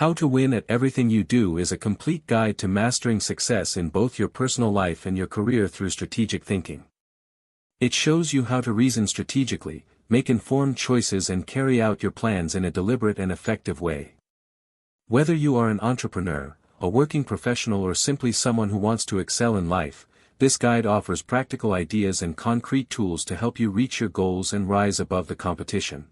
How to Win at Everything You Do is a complete guide to mastering success in both your personal life and your career through strategic thinking. It shows you how to reason strategically, make informed choices and carry out your plans in a deliberate and effective way. Whether you are an entrepreneur, a working professional or simply someone who wants to excel in life, this guide offers practical ideas and concrete tools to help you reach your goals and rise above the competition.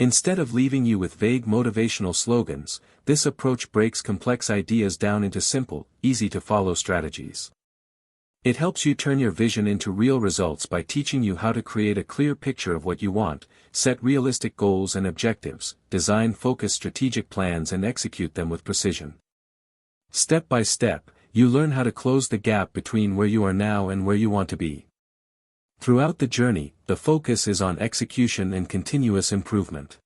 Instead of leaving you with vague motivational slogans, this approach breaks complex ideas down into simple, easy-to-follow strategies. It helps you turn your vision into real results by teaching you how to create a clear picture of what you want, set realistic goals and objectives, design focused strategic plans and execute them with precision. Step by step, you learn how to close the gap between where you are now and where you want to be. Throughout the journey, the focus is on execution and continuous improvement.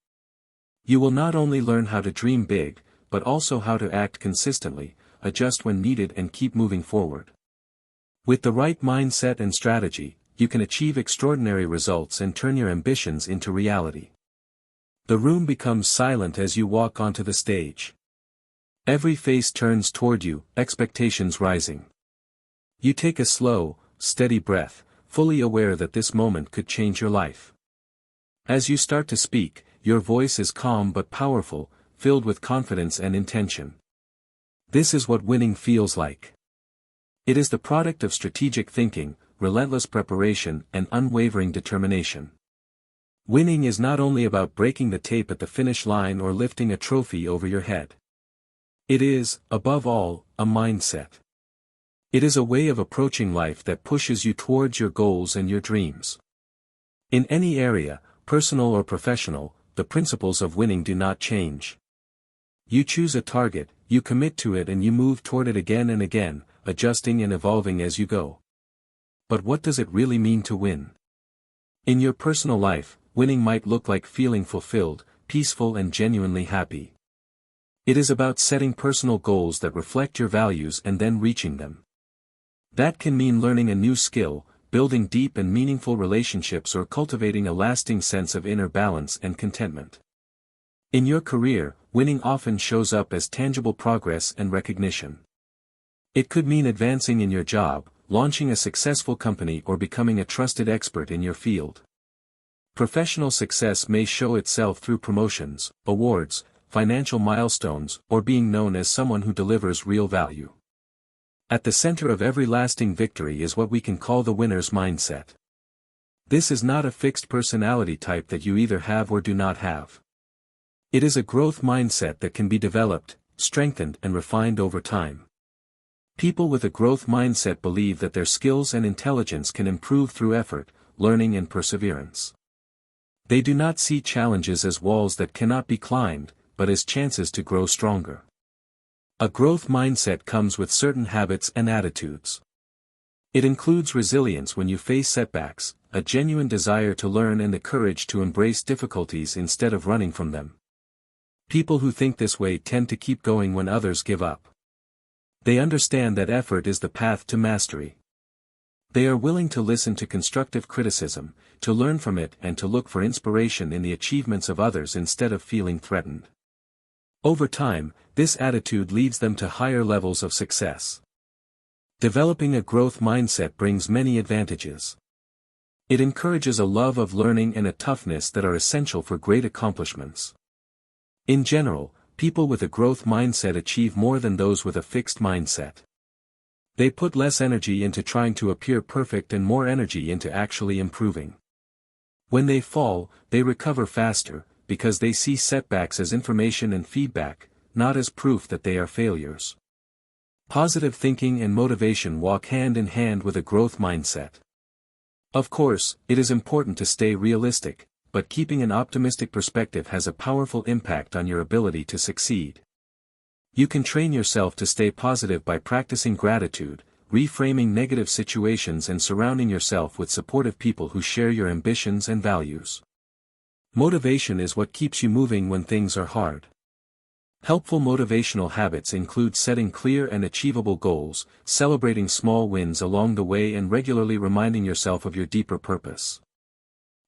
You will not only learn how to dream big, but also how to act consistently, adjust when needed and keep moving forward. With the right mindset and strategy, you can achieve extraordinary results and turn your ambitions into reality. The room becomes silent as you walk onto the stage. Every face turns toward you, expectations rising. You take a slow, steady breath, fully aware that this moment could change your life. As you start to speak, your voice is calm but powerful, filled with confidence and intention. This is what winning feels like. It is the product of strategic thinking, relentless preparation, and unwavering determination. Winning is not only about breaking the tape at the finish line or lifting a trophy over your head. It is, above all, a mindset. It is a way of approaching life that pushes you towards your goals and your dreams. In any area, personal or professional, the principles of winning do not change. You choose a target, you commit to it and you move toward it again and again, adjusting and evolving as you go. But what does it really mean to win? In your personal life, winning might look like feeling fulfilled, peaceful and genuinely happy. It is about setting personal goals that reflect your values and then reaching them. That can mean learning a new skill, building deep and meaningful relationships or cultivating a lasting sense of inner balance and contentment. In your career, winning often shows up as tangible progress and recognition. It could mean advancing in your job, launching a successful company or becoming a trusted expert in your field. Professional success may show itself through promotions, awards, financial milestones, or being known as someone who delivers real value. At the center of every lasting victory is what we can call the winner's mindset. This is not a fixed personality type that you either have or do not have. It is a growth mindset that can be developed, strengthened and refined over time. People with a growth mindset believe that their skills and intelligence can improve through effort, learning and perseverance. They do not see challenges as walls that cannot be climbed, but as chances to grow stronger. A growth mindset comes with certain habits and attitudes. It includes resilience when you face setbacks, a genuine desire to learn and the courage to embrace difficulties instead of running from them. People who think this way tend to keep going when others give up. They understand that effort is the path to mastery. They are willing to listen to constructive criticism, to learn from it and to look for inspiration in the achievements of others instead of feeling threatened. Over time, this attitude leads them to higher levels of success. Developing a growth mindset brings many advantages. It encourages a love of learning and a toughness that are essential for great accomplishments. In general, people with a growth mindset achieve more than those with a fixed mindset. They put less energy into trying to appear perfect and more energy into actually improving. When they fall, they recover faster, because they see setbacks as information and feedback, not as proof that they are failures. Positive thinking and motivation walk hand in hand with a growth mindset. Of course, it is important to stay realistic, but keeping an optimistic perspective has a powerful impact on your ability to succeed. You can train yourself to stay positive by practicing gratitude, reframing negative situations and surrounding yourself with supportive people who share your ambitions and values. Motivation is what keeps you moving when things are hard. Helpful motivational habits include setting clear and achievable goals, celebrating small wins along the way and regularly reminding yourself of your deeper purpose.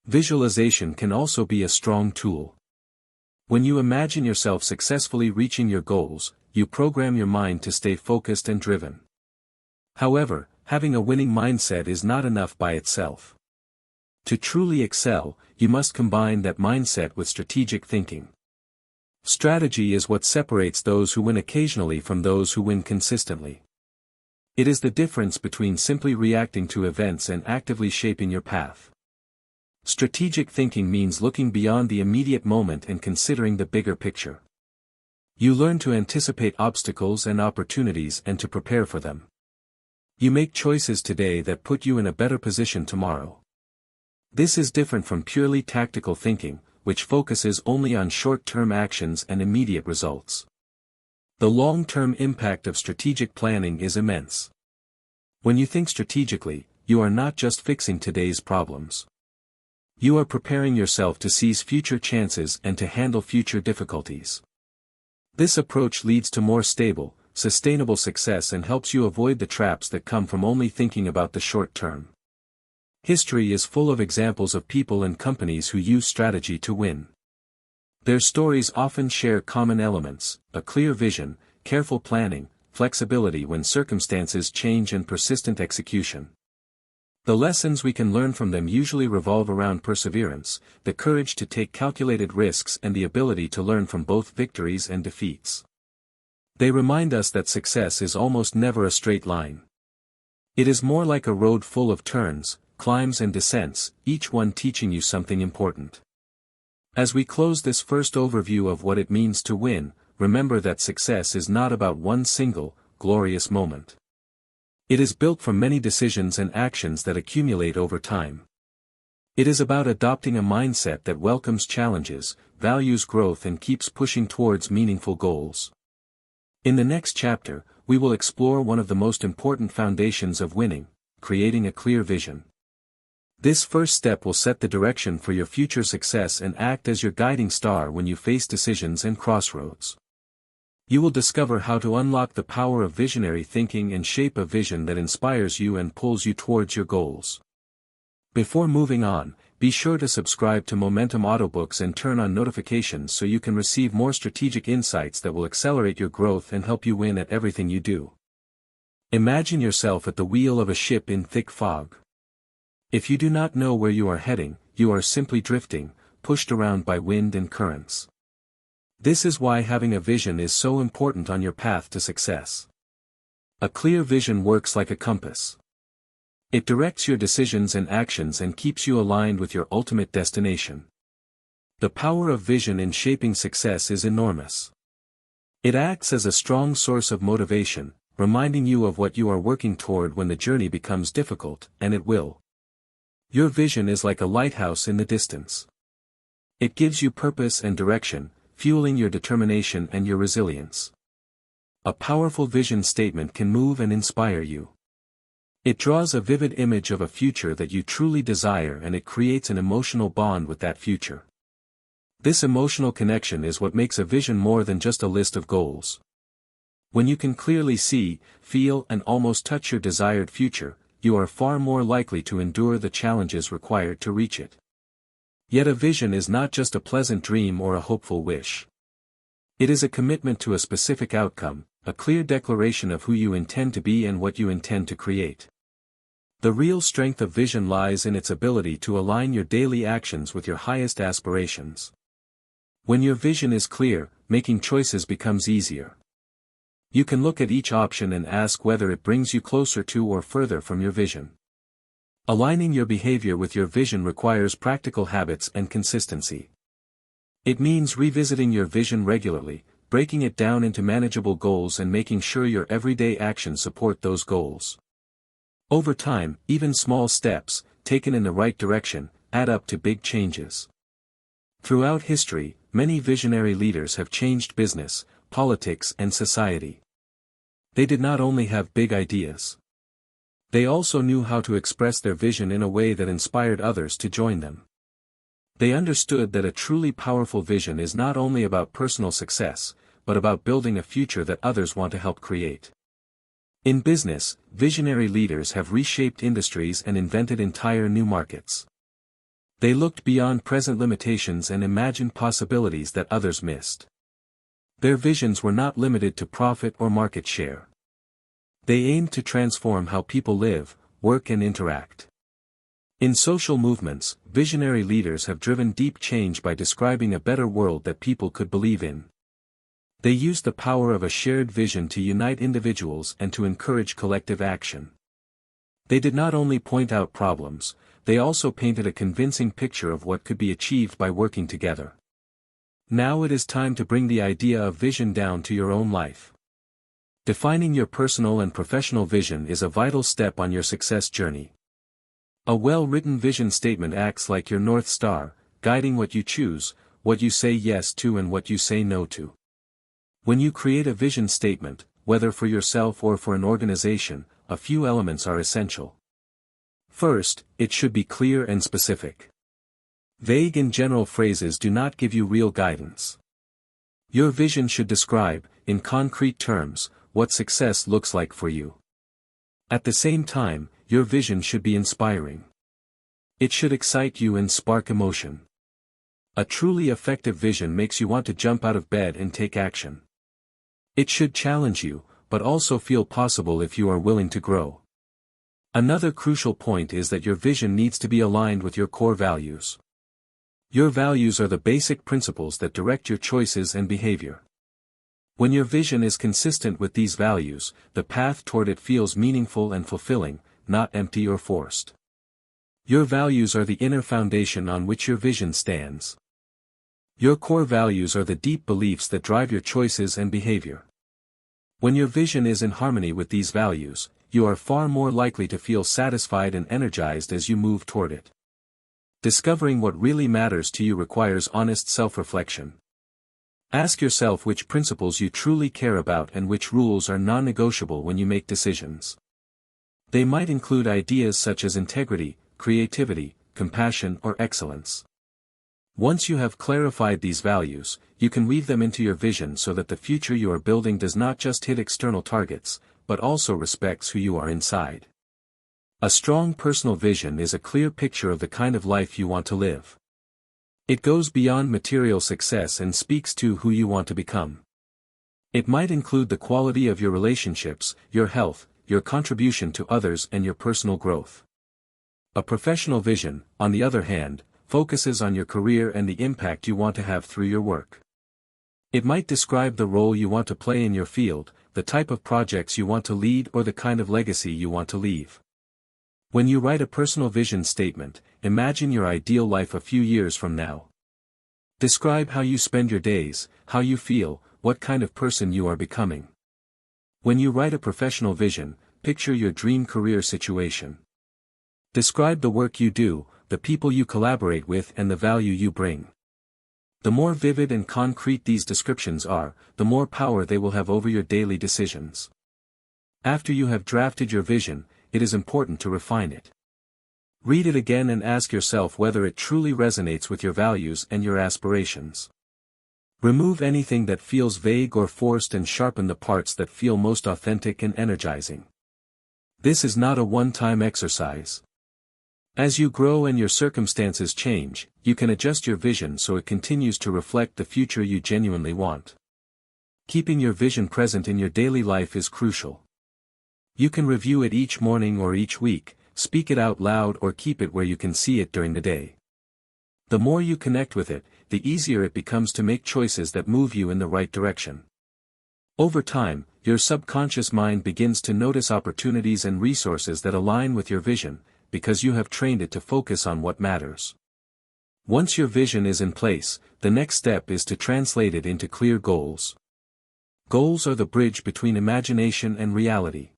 Visualization can also be a strong tool. When you imagine yourself successfully reaching your goals, you program your mind to stay focused and driven. However, having a winning mindset is not enough by itself. To truly excel, you must combine that mindset with strategic thinking. Strategy is what separates those who win occasionally from those who win consistently. It is the difference between simply reacting to events and actively shaping your path. Strategic thinking means looking beyond the immediate moment and considering the bigger picture. You learn to anticipate obstacles and opportunities and to prepare for them. You make choices today that put you in a better position tomorrow. This is different from purely tactical thinking, which focuses only on short-term actions and immediate results. The long-term impact of strategic planning is immense. When you think strategically, you are not just fixing today's problems. You are preparing yourself to seize future chances and to handle future difficulties. This approach leads to more stable, sustainable success and helps you avoid the traps that come from only thinking about the short term. History is full of examples of people and companies who use strategy to win. Their stories often share common elements: a clear vision, careful planning, flexibility when circumstances change and persistent execution. The lessons we can learn from them usually revolve around perseverance, the courage to take calculated risks and the ability to learn from both victories and defeats. They remind us that success is almost never a straight line. It is more like a road full of turns, climbs and descents, each one teaching you something important. As we close this first overview of what it means to win, remember that success is not about one single, glorious moment. It is built from many decisions and actions that accumulate over time. It is about adopting a mindset that welcomes challenges, values growth and keeps pushing towards meaningful goals. In the next chapter, we will explore one of the most important foundations of winning: creating a clear vision. This first step will set the direction for your future success and act as your guiding star when you face decisions and crossroads. You will discover how to unlock the power of visionary thinking and shape a vision that inspires you and pulls you towards your goals. Before moving on, be sure to subscribe to Momentum Audiobooks and turn on notifications so you can receive more strategic insights that will accelerate your growth and help you win at everything you do. Imagine yourself at the wheel of a ship in thick fog. If you do not know where you are heading, you are simply drifting, pushed around by wind and currents. This is why having a vision is so important on your path to success. A clear vision works like a compass. It directs your decisions and actions and keeps you aligned with your ultimate destination. The power of vision in shaping success is enormous. It acts as a strong source of motivation, reminding you of what you are working toward when the journey becomes difficult, and it will. Your vision is like a lighthouse in the distance. It gives you purpose and direction, fueling your determination and your resilience. A powerful vision statement can move and inspire you. It draws a vivid image of a future that you truly desire and it creates an emotional bond with that future. This emotional connection is what makes a vision more than just a list of goals. When you can clearly see, feel and almost touch your desired future, you are far more likely to endure the challenges required to reach it. Yet a vision is not just a pleasant dream or a hopeful wish. It is a commitment to a specific outcome, a clear declaration of who you intend to be and what you intend to create. The real strength of vision lies in its ability to align your daily actions with your highest aspirations. When your vision is clear, making choices becomes easier. You can look at each option and ask whether it brings you closer to or further from your vision. Aligning your behavior with your vision requires practical habits and consistency. It means revisiting your vision regularly, breaking it down into manageable goals and making sure your everyday actions support those goals. Over time, even small steps, taken in the right direction, add up to big changes. Throughout history, many visionary leaders have changed business, politics and society. They did not only have big ideas. They also knew how to express their vision in a way that inspired others to join them. They understood that a truly powerful vision is not only about personal success, but about building a future that others want to help create. In business, visionary leaders have reshaped industries and invented entire new markets. They looked beyond present limitations and imagined possibilities that others missed. Their visions were not limited to profit or market share. They aimed to transform how people live, work and interact. In social movements, visionary leaders have driven deep change by describing a better world that people could believe in. They used the power of a shared vision to unite individuals and to encourage collective action. They did not only point out problems, they also painted a convincing picture of what could be achieved by working together. Now it is time to bring the idea of vision down to your own life. Defining your personal and professional vision is a vital step on your success journey. A well-written vision statement acts like your North Star, guiding what you choose, what you say yes to and what you say no to. When you create a vision statement, whether for yourself or for an organization, a few elements are essential. First, it should be clear and specific. Vague and general phrases do not give you real guidance. Your vision should describe, in concrete terms, what success looks like for you. At the same time, your vision should be inspiring. It should excite you and spark emotion. A truly effective vision makes you want to jump out of bed and take action. It should challenge you, but also feel possible if you are willing to grow. Another crucial point is that your vision needs to be aligned with your core values. Your values are the basic principles that direct your choices and behavior. When your vision is consistent with these values, the path toward it feels meaningful and fulfilling, not empty or forced. Your values are the inner foundation on which your vision stands. Your core values are the deep beliefs that drive your choices and behavior. When your vision is in harmony with these values, you are far more likely to feel satisfied and energized as you move toward it. Discovering what really matters to you requires honest self-reflection. Ask yourself which principles you truly care about and which rules are non-negotiable when you make decisions. They might include ideas such as integrity, creativity, compassion or excellence. Once you have clarified these values, you can weave them into your vision so that the future you are building does not just hit external targets, but also respects who you are inside. A strong personal vision is a clear picture of the kind of life you want to live. It goes beyond material success and speaks to who you want to become. It might include the quality of your relationships, your health, your contribution to others and your personal growth. A professional vision, on the other hand, focuses on your career and the impact you want to have through your work. It might describe the role you want to play in your field, the type of projects you want to lead or the kind of legacy you want to leave. When you write a personal vision statement, imagine your ideal life a few years from now. Describe how you spend your days, how you feel, what kind of person you are becoming. When you write a professional vision, picture your dream career situation. Describe the work you do, the people you collaborate with and the value you bring. The more vivid and concrete these descriptions are, the more power they will have over your daily decisions. After you have drafted your vision, it is important to refine it. Read it again and ask yourself whether it truly resonates with your values and your aspirations. Remove anything that feels vague or forced and sharpen the parts that feel most authentic and energizing. This is not a one-time exercise. As you grow and your circumstances change, you can adjust your vision so it continues to reflect the future you genuinely want. Keeping your vision present in your daily life is crucial. You can review it each morning or each week, speak it out loud or keep it where you can see it during the day. The more you connect with it, the easier it becomes to make choices that move you in the right direction. Over time, your subconscious mind begins to notice opportunities and resources that align with your vision, because you have trained it to focus on what matters. Once your vision is in place, the next step is to translate it into clear goals. Goals are the bridge between imagination and reality.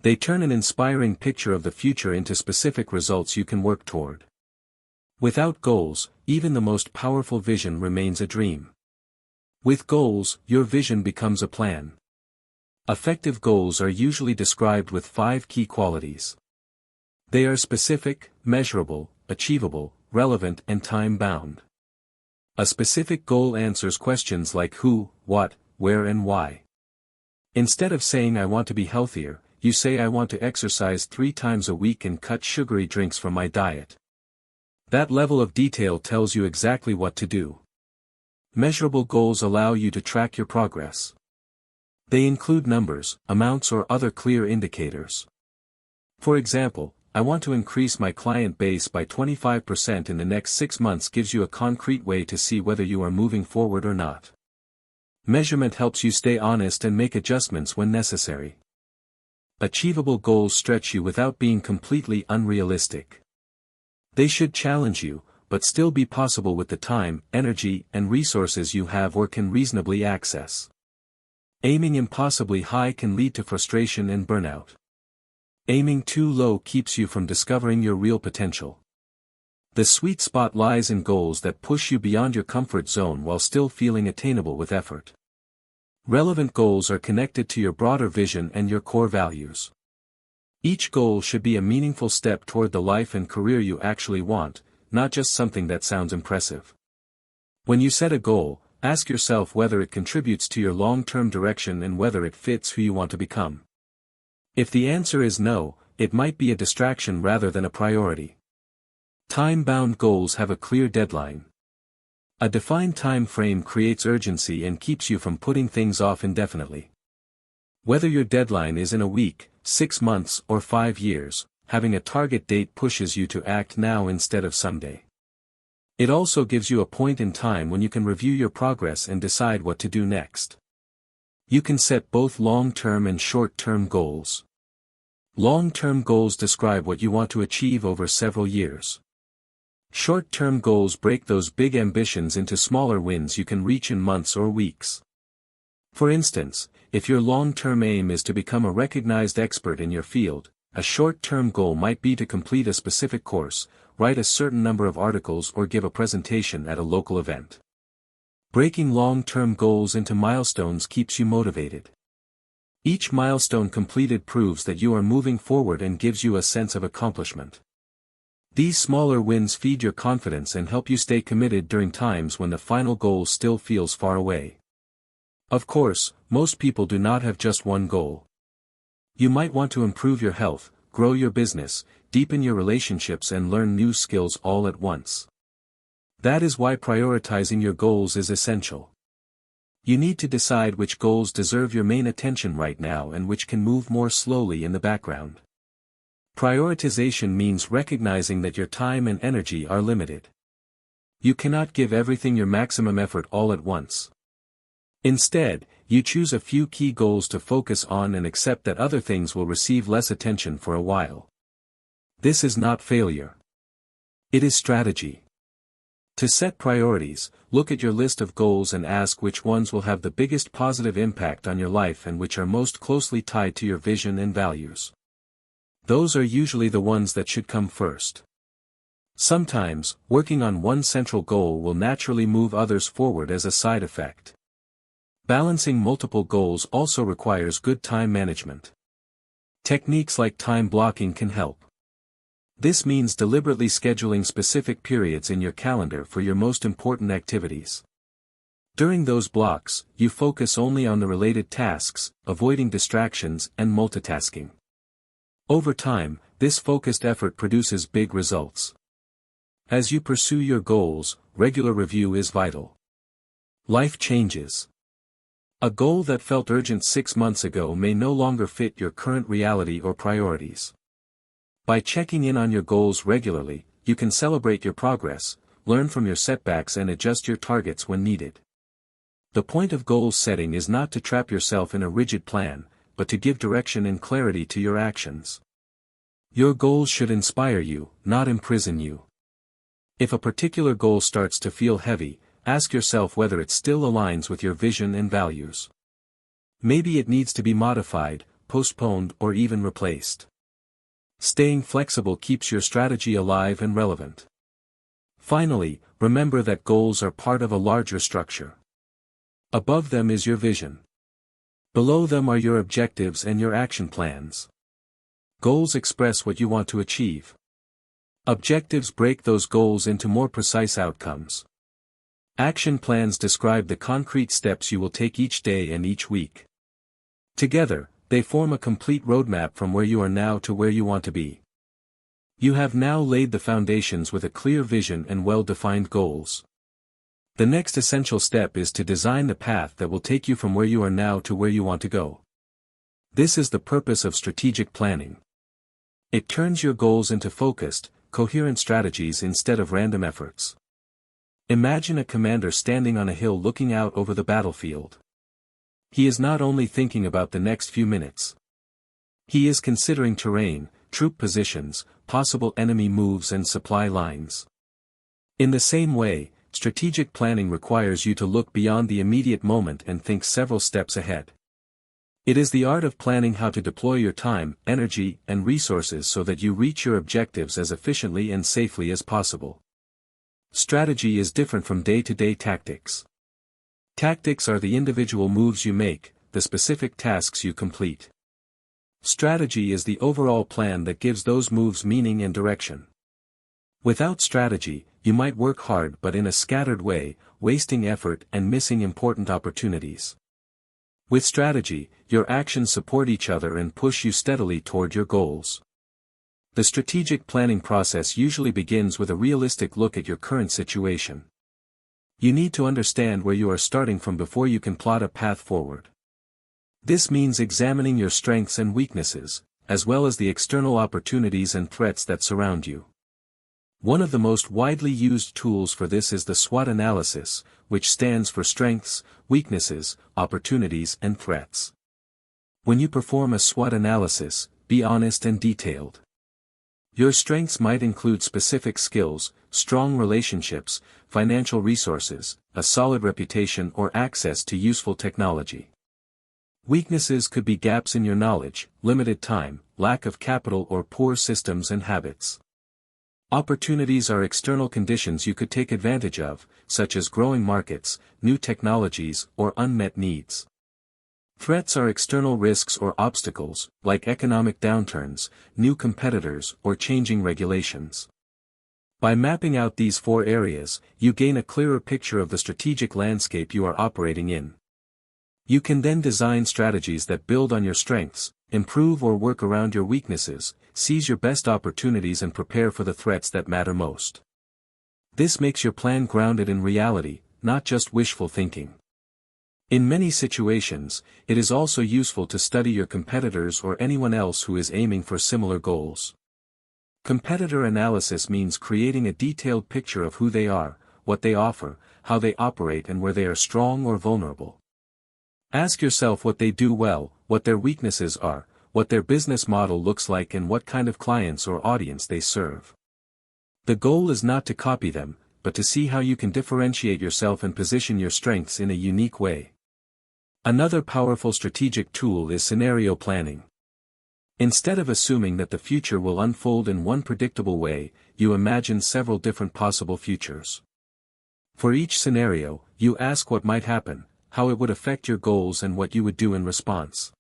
They turn an inspiring picture of the future into specific results you can work toward. Without goals, even the most powerful vision remains a dream. With goals, your vision becomes a plan. Effective goals are usually described with 5 key qualities. They are specific, measurable, achievable, relevant and time-bound. A specific goal answers questions like who, what, where and why. Instead of saying I want to be healthier, you say I want to exercise 3 times a week and cut sugary drinks from my diet. That level of detail tells you exactly what to do. Measurable goals allow you to track your progress. They include numbers, amounts, or other clear indicators. For example, I want to increase my client base by 25% in the next 6 months gives you a concrete way to see whether you are moving forward or not. Measurement helps you stay honest and make adjustments when necessary. Achievable goals stretch you without being completely unrealistic. They should challenge you, but still be possible with the time, energy, and resources you have or can reasonably access. Aiming impossibly high can lead to frustration and burnout. Aiming too low keeps you from discovering your real potential. The sweet spot lies in goals that push you beyond your comfort zone while still feeling attainable with effort. Relevant goals are connected to your broader vision and your core values. Each goal should be a meaningful step toward the life and career you actually want, not just something that sounds impressive. When you set a goal, ask yourself whether it contributes to your long-term direction and whether it fits who you want to become. If the answer is no, it might be a distraction rather than a priority. Time-bound goals have a clear deadline. A defined time frame creates urgency and keeps you from putting things off indefinitely. Whether your deadline is in a week, 6 months, or 5 years, having a target date pushes you to act now instead of someday. It also gives you a point in time when you can review your progress and decide what to do next. You can set both long-term and short-term goals. Long-term goals describe what you want to achieve over several years. Short-term goals break those big ambitions into smaller wins you can reach in months or weeks. For instance, if your long-term aim is to become a recognized expert in your field, a short-term goal might be to complete a specific course, write a certain number of articles, or give a presentation at a local event. Breaking long-term goals into milestones keeps you motivated. Each milestone completed proves that you are moving forward and gives you a sense of accomplishment. These smaller wins feed your confidence and help you stay committed during times when the final goal still feels far away. Of course, most people do not have just one goal. You might want to improve your health, grow your business, deepen your relationships, and learn new skills all at once. That is why prioritizing your goals is essential. You need to decide which goals deserve your main attention right now and which can move more slowly in the background. Prioritization means recognizing that your time and energy are limited. You cannot give everything your maximum effort all at once. Instead, you choose a few key goals to focus on and accept that other things will receive less attention for a while. This is not failure. It is strategy. To set priorities, look at your list of goals and ask which ones will have the biggest positive impact on your life and which are most closely tied to your vision and values. Those are usually the ones that should come first. Sometimes, working on one central goal will naturally move others forward as a side effect. Balancing multiple goals also requires good time management. Techniques like time blocking can help. This means deliberately scheduling specific periods in your calendar for your most important activities. During those blocks, you focus only on the related tasks, avoiding distractions and multitasking. Over time, this focused effort produces big results. As you pursue your goals, regular review is vital. Life changes. A goal that felt urgent 6 months ago may no longer fit your current reality or priorities. By checking in on your goals regularly, you can celebrate your progress, learn from your setbacks, and adjust your targets when needed. The point of goal setting is not to trap yourself in a rigid plan, but to give direction and clarity to your actions. Your goals should inspire you, not imprison you. If a particular goal starts to feel heavy, ask yourself whether it still aligns with your vision and values. Maybe it needs to be modified, postponed, or even replaced. Staying flexible keeps your strategy alive and relevant. Finally, remember that goals are part of a larger structure. Above them is your vision. Below them are your objectives and your action plans. Goals express what you want to achieve. Objectives break those goals into more precise outcomes. Action plans describe the concrete steps you will take each day and each week. Together, they form a complete roadmap from where you are now to where you want to be. You have now laid the foundations with a clear vision and well-defined goals. The next essential step is to design the path that will take you from where you are now to where you want to go. This is the purpose of strategic planning. It turns your goals into focused, coherent strategies instead of random efforts. Imagine a commander standing on a hill looking out over the battlefield. He is not only thinking about the next few minutes. He is considering terrain, troop positions, possible enemy moves and supply lines. In the same way, strategic planning requires you to look beyond the immediate moment and think several steps ahead. It is the art of planning how to deploy your time, energy, and resources so that you reach your objectives as efficiently and safely as possible. Strategy is different from day-to-day tactics. Tactics are the individual moves you make, the specific tasks you complete. Strategy is the overall plan that gives those moves meaning and direction. Without strategy, you might work hard but in a scattered way, wasting effort and missing important opportunities. With strategy, your actions support each other and push you steadily toward your goals. The strategic planning process usually begins with a realistic look at your current situation. You need to understand where you are starting from before you can plot a path forward. This means examining your strengths and weaknesses, as well as the external opportunities and threats that surround you. One of the most widely used tools for this is the SWOT analysis, which stands for strengths, weaknesses, opportunities and threats. When you perform a SWOT analysis, be honest and detailed. Your strengths might include specific skills, strong relationships, financial resources, a solid reputation or access to useful technology. Weaknesses could be gaps in your knowledge, limited time, lack of capital or poor systems and habits. Opportunities are external conditions you could take advantage of, such as growing markets, new technologies, or unmet needs. Threats are external risks or obstacles, like economic downturns, new competitors, or changing regulations. By mapping out these four areas, you gain a clearer picture of the strategic landscape you are operating in. You can then design strategies that build on your strengths, improve or work around your weaknesses, seize your best opportunities and prepare for the threats that matter most. This makes your plan grounded in reality, not just wishful thinking. In many situations, it is also useful to study your competitors or anyone else who is aiming for similar goals. Competitor analysis means creating a detailed picture of who they are, what they offer, how they operate and where they are strong or vulnerable. Ask yourself what they do well, what their weaknesses are, what their business model looks like and what kind of clients or audience they serve. The goal is not to copy them, but to see how you can differentiate yourself and position your strengths in a unique way. Another powerful strategic tool is scenario planning. Instead of assuming that the future will unfold in one predictable way, you imagine several different possible futures. For each scenario, you ask what might happen, how it would affect your goals and what you would do in response.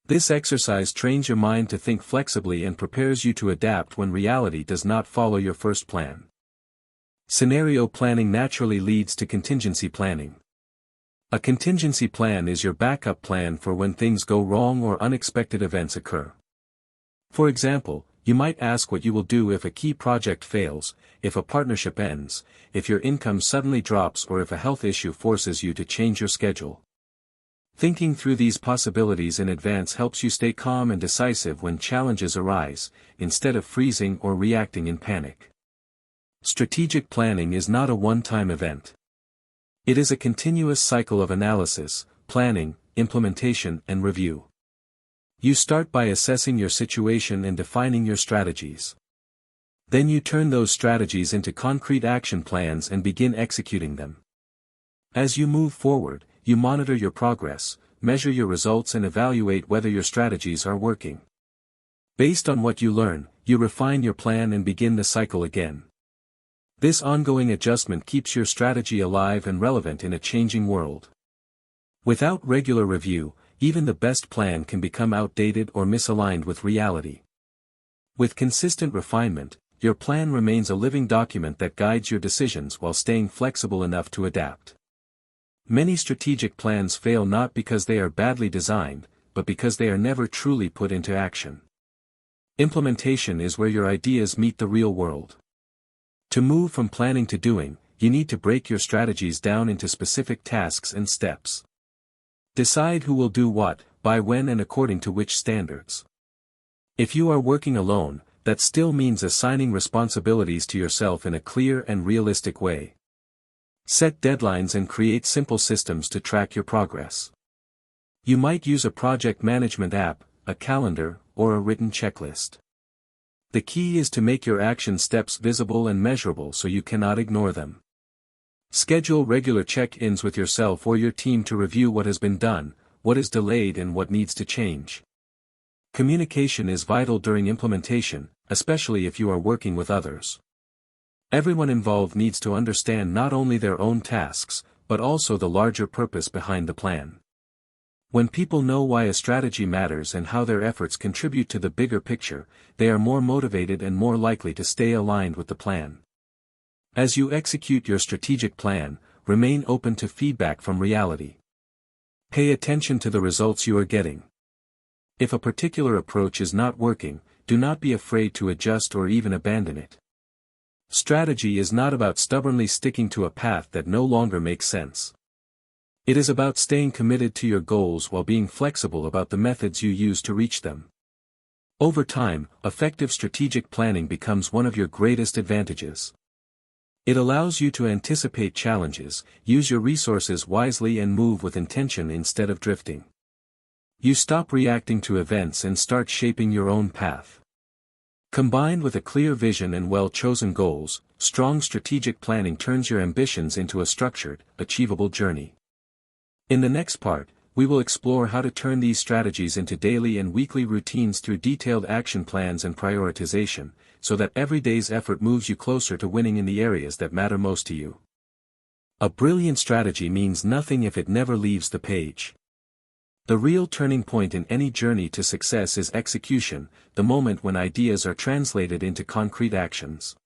This exercise trains your mind to think flexibly and prepares you to adapt when reality does not follow your first plan. Scenario planning naturally leads to contingency planning. A contingency plan is your backup plan for when things go wrong or unexpected events occur. For example, you might ask what you will do if a key project fails, if a partnership ends, if your income suddenly drops or if a health issue forces you to change your schedule. Thinking through these possibilities in advance helps you stay calm and decisive when challenges arise, instead of freezing or reacting in panic. Strategic planning is not a one-time event. It is a continuous cycle of analysis, planning, implementation and review. You start by assessing your situation and defining your strategies. Then you turn those strategies into concrete action plans and begin executing them. As you move forward, you monitor your progress, measure your results and evaluate whether your strategies are working. Based on what you learn, you refine your plan and begin the cycle again. This ongoing adjustment keeps your strategy alive and relevant in a changing world. Without regular review, even the best plan can become outdated or misaligned with reality. With consistent refinement, your plan remains a living document that guides your decisions while staying flexible enough to adapt. Many strategic plans fail not because they are badly designed, but because they are never truly put into action. Implementation is where your ideas meet the real world. To move from planning to doing, you need to break your strategies down into specific tasks and steps. Decide who will do what, by when and according to which standards. If you are working alone, that still means assigning responsibilities to yourself in a clear and realistic way. Set deadlines and create simple systems to track your progress. You might use a project management app, a calendar, or a written checklist. The key is to make your action steps visible and measurable so you cannot ignore them. Schedule regular check-ins with yourself or your team to review what has been done, what is delayed and what needs to change. Communication is vital during implementation, especially if you are working with others. Everyone involved needs to understand not only their own tasks, but also the larger purpose behind the plan. When people know why a strategy matters and how their efforts contribute to the bigger picture, they are more motivated and more likely to stay aligned with the plan. As you execute your strategic plan, remain open to feedback from reality. Pay attention to the results you are getting. If a particular approach is not working, do not be afraid to adjust or even abandon it. Strategy is not about stubbornly sticking to a path that no longer makes sense. It is about staying committed to your goals while being flexible about the methods you use to reach them. Over time, effective strategic planning becomes one of your greatest advantages. It allows you to anticipate challenges, use your resources wisely and move with intention instead of drifting. You stop reacting to events and start shaping your own path. Combined with a clear vision and well-chosen goals, strong strategic planning turns your ambitions into a structured, achievable journey. In the next part, we will explore how to turn these strategies into daily and weekly routines through detailed action plans and prioritization, so that every day's effort moves you closer to winning in the areas that matter most to you. A brilliant strategy means nothing if it never leaves the page. The real turning point in any journey to success is execution, the moment when ideas are translated into concrete actions.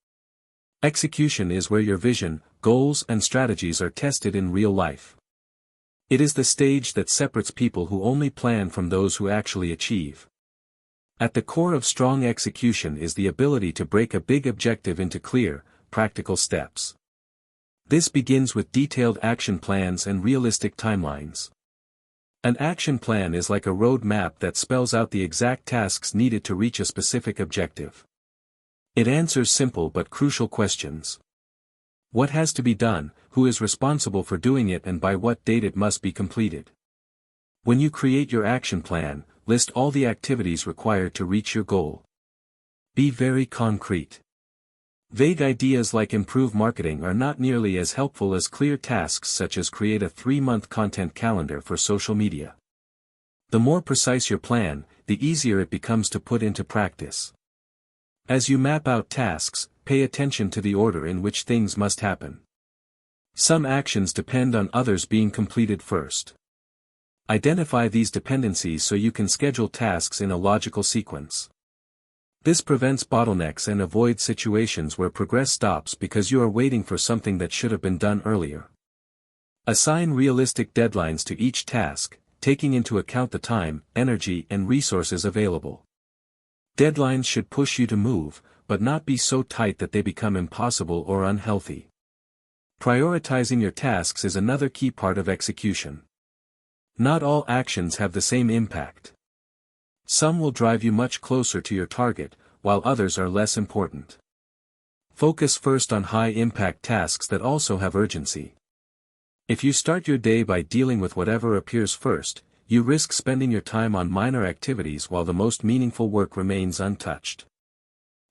Execution is where your vision, goals and strategies are tested in real life. It is the stage that separates people who only plan from those who actually achieve. At the core of strong execution is the ability to break a big objective into clear, practical steps. This begins with detailed action plans and realistic timelines. An action plan is like a road map that spells out the exact tasks needed to reach a specific objective. It answers simple but crucial questions. What has to be done, who is responsible for doing it and by what date it must be completed. When you create your action plan, list all the activities required to reach your goal. Be very concrete. Vague ideas like improve marketing are not nearly as helpful as clear tasks such as create a 3-month content calendar for social media. The more precise your plan, the easier it becomes to put into practice. As you map out tasks, pay attention to the order in which things must happen. Some actions depend on others being completed first. Identify these dependencies so you can schedule tasks in a logical sequence. This prevents bottlenecks and avoids situations where progress stops because you are waiting for something that should have been done earlier. Assign realistic deadlines to each task, taking into account the time, energy, and resources available. Deadlines should push you to move, but not be so tight that they become impossible or unhealthy. Prioritizing your tasks is another key part of execution. Not all actions have the same impact. Some will drive you much closer to your target, while others are less important. Focus first on high-impact tasks that also have urgency. If you start your day by dealing with whatever appears first, you risk spending your time on minor activities while the most meaningful work remains untouched.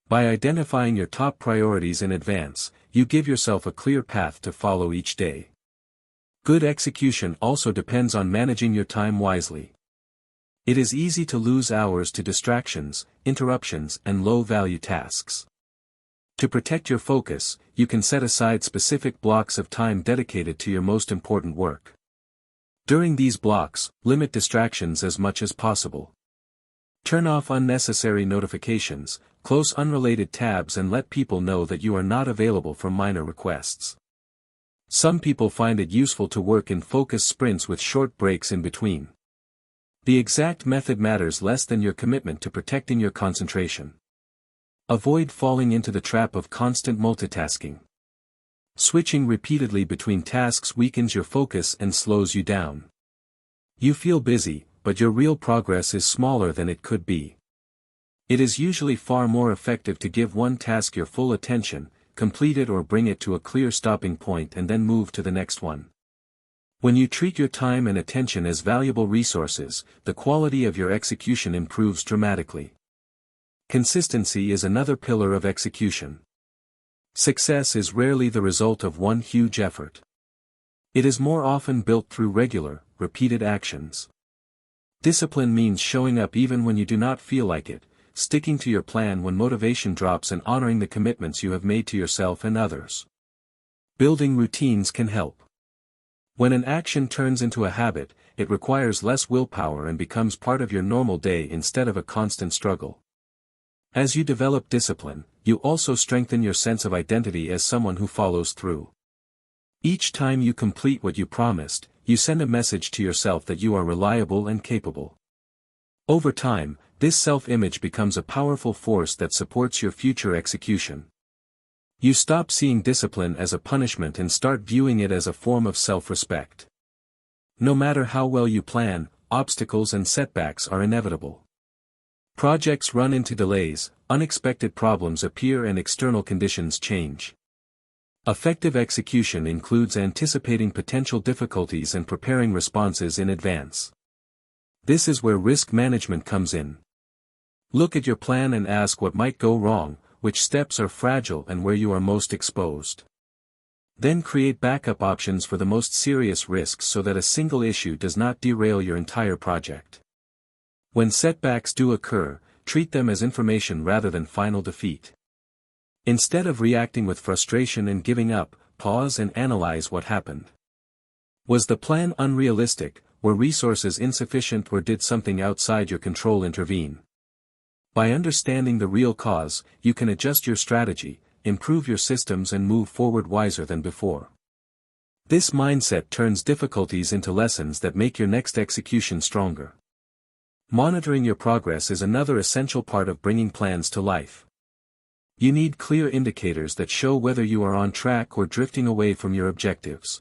By identifying your top priorities in advance, you give yourself a clear path to follow each day. Good execution also depends on managing your time wisely. It is easy to lose hours to distractions, interruptions, and low-value tasks. To protect your focus, you can set aside specific blocks of time dedicated to your most important work. During these blocks, limit distractions as much as possible. Turn off unnecessary notifications, close unrelated tabs and let people know that you are not available for minor requests. Some people find it useful to work in focus sprints with short breaks in between. The exact method matters less than your commitment to protecting your concentration. Avoid falling into the trap of constant multitasking. Switching repeatedly between tasks weakens your focus and slows you down. You feel busy, but your real progress is smaller than it could be. It is usually far more effective to give one task your full attention, complete it or bring it to a clear stopping point and then move to the next one. When you treat your time and attention as valuable resources, the quality of your execution improves dramatically. Consistency is another pillar of execution. Success is rarely the result of one huge effort. It is more often built through regular, repeated actions. Discipline means showing up even when you do not feel like it, sticking to your plan when motivation drops and honoring the commitments you have made to yourself and others. Building routines can help. When an action turns into a habit, it requires less willpower and becomes part of your normal day instead of a constant struggle. As you develop discipline, you also strengthen your sense of identity as someone who follows through. Each time you complete what you promised, you send a message to yourself that you are reliable and capable. Over time, this self-image becomes a powerful force that supports your future execution. You stop seeing discipline as a punishment and start viewing it as a form of self-respect. No matter how well you plan, obstacles and setbacks are inevitable. Projects run into delays, unexpected problems appear and external conditions change. Effective execution includes anticipating potential difficulties and preparing responses in advance. This is where risk management comes in. Look at your plan and ask what might go wrong, which steps are fragile and where you are most exposed. Then create backup options for the most serious risks so that a single issue does not derail your entire project. When setbacks do occur, treat them as information rather than final defeat. Instead of reacting with frustration and giving up, pause and analyze what happened. Was the plan unrealistic, were resources insufficient, or did something outside your control intervene? By understanding the real cause, you can adjust your strategy, improve your systems and move forward wiser than before. This mindset turns difficulties into lessons that make your next execution stronger. Monitoring your progress is another essential part of bringing plans to life. You need clear indicators that show whether you are on track or drifting away from your objectives.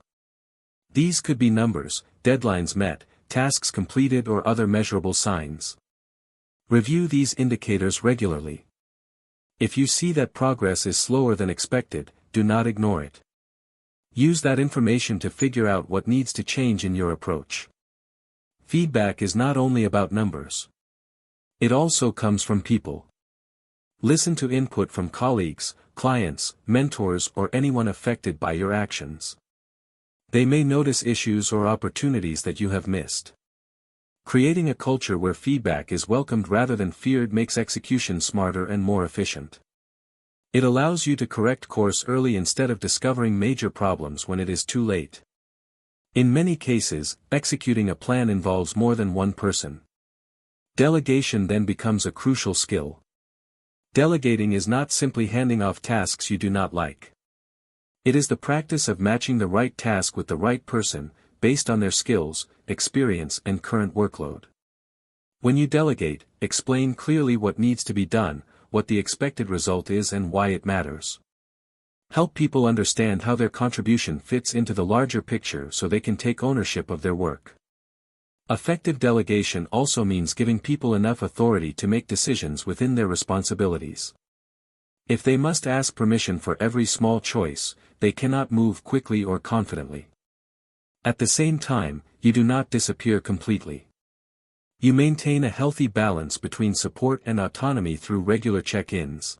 These could be numbers, deadlines met, tasks completed or other measurable signs. Review these indicators regularly. If you see that progress is slower than expected, do not ignore it. Use that information to figure out what needs to change in your approach. Feedback is not only about numbers. It also comes from people. Listen to input from colleagues, clients, mentors, or anyone affected by your actions. They may notice issues or opportunities that you have missed. Creating a culture where feedback is welcomed rather than feared makes execution smarter and more efficient. It allows you to correct course early instead of discovering major problems when it is too late. In many cases, executing a plan involves more than one person. Delegation then becomes a crucial skill. Delegating is not simply handing off tasks you do not like. It is the practice of matching the right task with the right person, based on their skills, experience and current workload. When you delegate, explain clearly what needs to be done, what the expected result is and why it matters. Help people understand how their contribution fits into the larger picture so they can take ownership of their work. Effective delegation also means giving people enough authority to make decisions within their responsibilities. If they must ask permission for every small choice, they cannot move quickly or confidently. At the same time, you do not disappear completely. You maintain a healthy balance between support and autonomy through regular check-ins.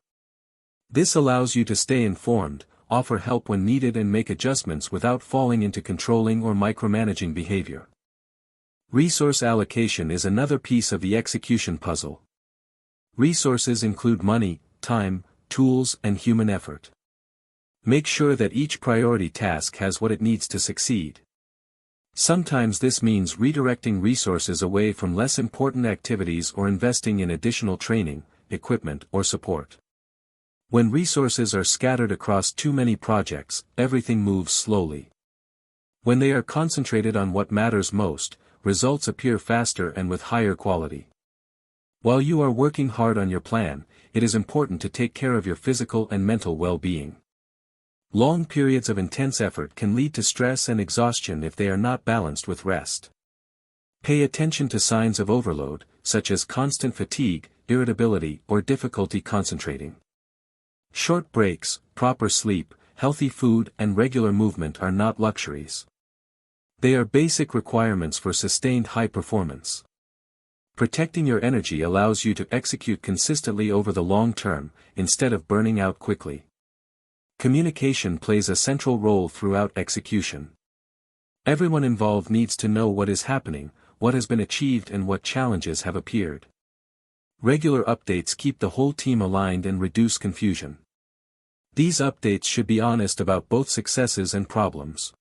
This allows you to stay informed, offer help when needed and make adjustments without falling into controlling or micromanaging behavior. Resource allocation is another piece of the execution puzzle. Resources include money, time, tools, and human effort. Make sure that each priority task has what it needs to succeed. Sometimes this means redirecting resources away from less important activities or investing in additional training, equipment, or support. When resources are scattered across too many projects, everything moves slowly. When they are concentrated on what matters most, results appear faster and with higher quality. While you are working hard on your plan, it is important to take care of your physical and mental well-being. Long periods of intense effort can lead to stress and exhaustion if they are not balanced with rest. Pay attention to signs of overload, such as constant fatigue, irritability, or difficulty concentrating. Short breaks, proper sleep, healthy food, and regular movement are not luxuries. They are basic requirements for sustained high performance. Protecting your energy allows you to execute consistently over the long term, instead of burning out quickly. Communication plays a central role throughout execution. Everyone involved needs to know what is happening, what has been achieved, and what challenges have appeared. Regular updates keep the whole team aligned and reduce confusion. These updates should be honest about both successes and problems.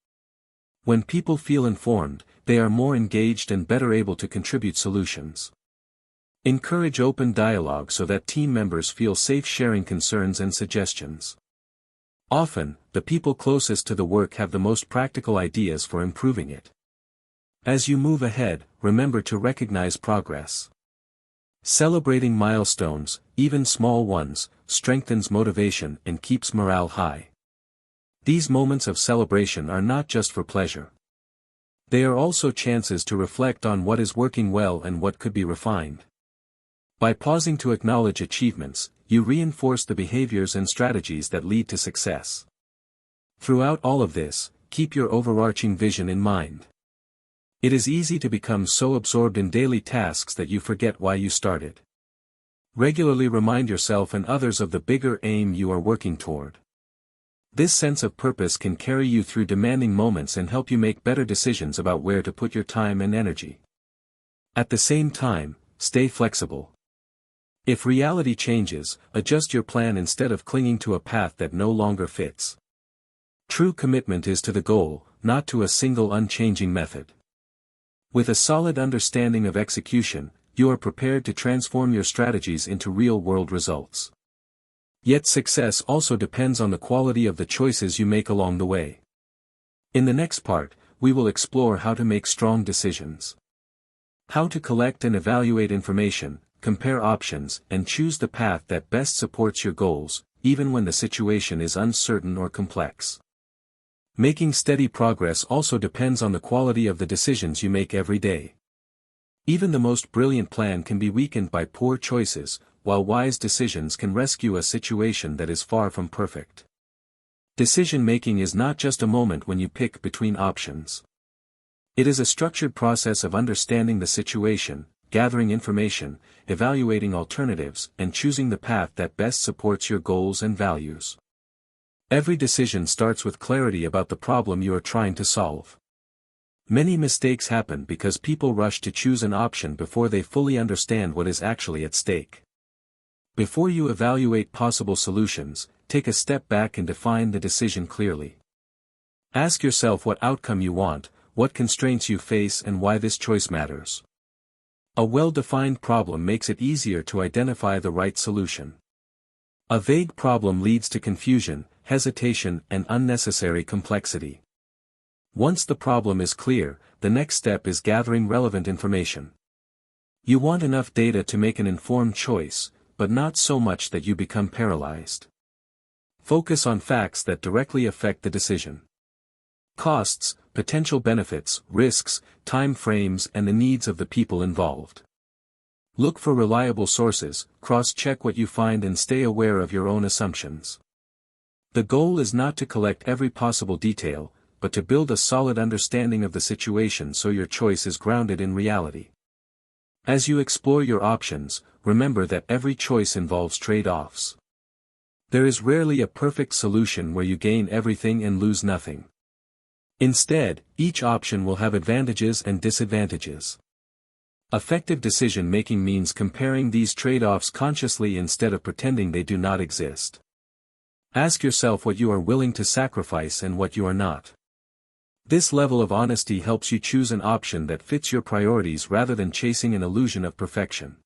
When people feel informed, they are more engaged and better able to contribute solutions. Encourage open dialogue so that team members feel safe sharing concerns and suggestions. Often, the people closest to the work have the most practical ideas for improving it. As you move ahead, remember to recognize progress. Celebrating milestones, even small ones, strengthens motivation and keeps morale high. These moments of celebration are not just for pleasure. They are also chances to reflect on what is working well and what could be refined. By pausing to acknowledge achievements, you reinforce the behaviors and strategies that lead to success. Throughout all of this, keep your overarching vision in mind. It is easy to become so absorbed in daily tasks that you forget why you started. Regularly remind yourself and others of the bigger aim you are working toward. This sense of purpose can carry you through demanding moments and help you make better decisions about where to put your time and energy. At the same time, stay flexible. If reality changes, adjust your plan instead of clinging to a path that no longer fits. True commitment is to the goal, not to a single unchanging method. With a solid understanding of execution, you are prepared to transform your strategies into real-world results. Yet success also depends on the quality of the choices you make along the way. In the next part, we will explore how to make strong decisions. How to collect and evaluate information, compare options, and choose the path that best supports your goals, even when the situation is uncertain or complex. Making steady progress also depends on the quality of the decisions you make every day. Even the most brilliant plan can be weakened by poor choices, while wise decisions can rescue a situation that is far from perfect. Decision-making is not just a moment when you pick between options. It is a structured process of understanding the situation, gathering information, evaluating alternatives, and choosing the path that best supports your goals and values. Every decision starts with clarity about the problem you are trying to solve. Many mistakes happen because people rush to choose an option before they fully understand what is actually at stake. Before you evaluate possible solutions, take a step back and define the decision clearly. Ask yourself what outcome you want, what constraints you face, and why this choice matters. A well-defined problem makes it easier to identify the right solution. A vague problem leads to confusion, hesitation, and unnecessary complexity. Once the problem is clear, the next step is gathering relevant information. You want enough data to make an informed choice, but not so much that you become paralyzed. Focus on facts that directly affect the decision. Costs, potential benefits, risks, time frames, and the needs of the people involved. Look for reliable sources, cross-check what you find, and stay aware of your own assumptions. The goal is not to collect every possible detail, but to build a solid understanding of the situation so your choice is grounded in reality. As you explore your options, remember that every choice involves trade-offs. There is rarely a perfect solution where you gain everything and lose nothing. Instead, each option will have advantages and disadvantages. Effective decision-making means comparing these trade-offs consciously instead of pretending they do not exist. Ask yourself what you are willing to sacrifice and what you are not. This level of honesty helps you choose an option that fits your priorities rather than chasing an illusion of perfection.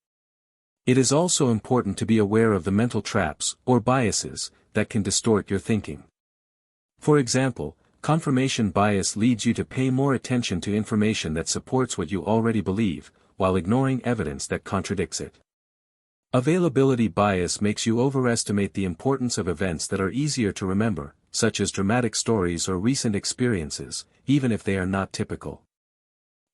It is also important to be aware of the mental traps, or biases, that can distort your thinking. For example, confirmation bias leads you to pay more attention to information that supports what you already believe, while ignoring evidence that contradicts it. Availability bias makes you overestimate the importance of events that are easier to remember, such as dramatic stories or recent experiences, even if they are not typical.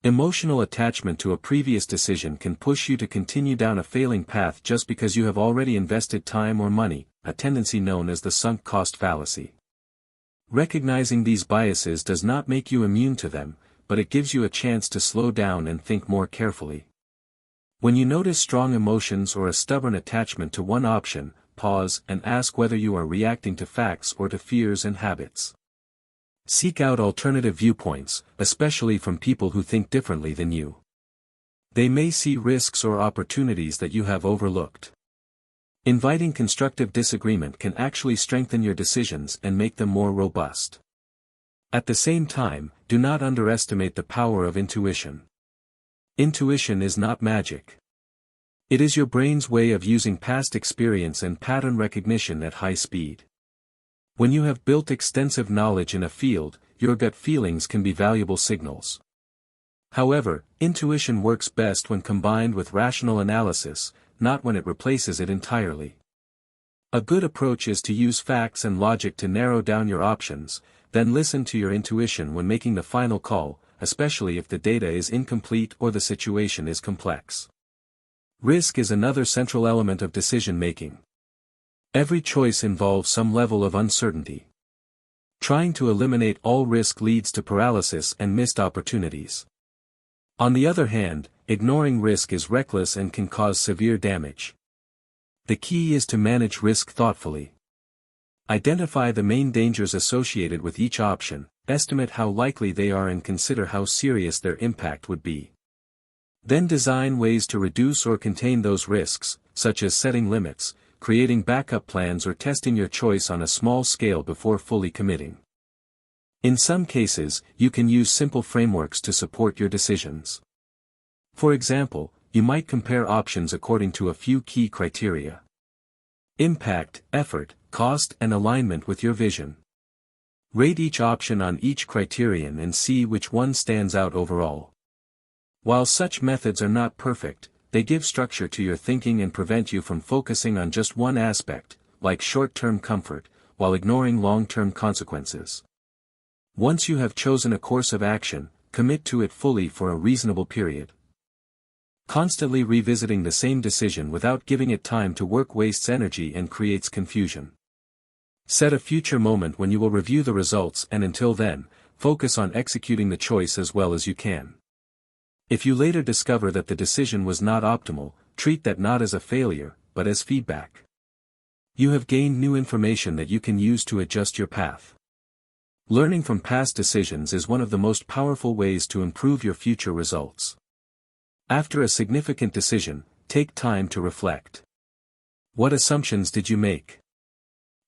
Emotional attachment to a previous decision can push you to continue down a failing path just because you have already invested time or money, a tendency known as the sunk cost fallacy. Recognizing these biases does not make you immune to them, but it gives you a chance to slow down and think more carefully. When you notice strong emotions or a stubborn attachment to one option, pause and ask whether you are reacting to facts or to fears and habits. Seek out alternative viewpoints, especially from people who think differently than you. They may see risks or opportunities that you have overlooked. Inviting constructive disagreement can actually strengthen your decisions and make them more robust. At the same time, do not underestimate the power of intuition. Intuition is not magic. It is your brain's way of using past experience and pattern recognition at high speed. When you have built extensive knowledge in a field, your gut feelings can be valuable signals. However, intuition works best when combined with rational analysis, not when it replaces it entirely. A good approach is to use facts and logic to narrow down your options, then listen to your intuition when making the final call, especially if the data is incomplete or the situation is complex. Risk is another central element of decision-making. Every choice involves some level of uncertainty. Trying to eliminate all risk leads to paralysis and missed opportunities. On the other hand, ignoring risk is reckless and can cause severe damage. The key is to manage risk thoughtfully. Identify the main dangers associated with each option, estimate how likely they are and consider how serious their impact would be. Then design ways to reduce or contain those risks, such as setting limits, creating backup plans or testing your choice on a small scale before fully committing. In some cases, you can use simple frameworks to support your decisions. For example, you might compare options according to a few key criteria: impact, effort, cost, and alignment with your vision. Rate each option on each criterion and see which one stands out overall. While such methods are not perfect, they give structure to your thinking and prevent you from focusing on just one aspect, like short-term comfort, while ignoring long-term consequences. Once you have chosen a course of action, commit to it fully for a reasonable period. Constantly revisiting the same decision without giving it time to work wastes energy and creates confusion. Set a future moment when you will review the results, and until then, focus on executing the choice as well as you can. If you later discover that the decision was not optimal, treat that not as a failure, but as feedback. You have gained new information that you can use to adjust your path. Learning from past decisions is one of the most powerful ways to improve your future results. After a significant decision, take time to reflect. What assumptions did you make?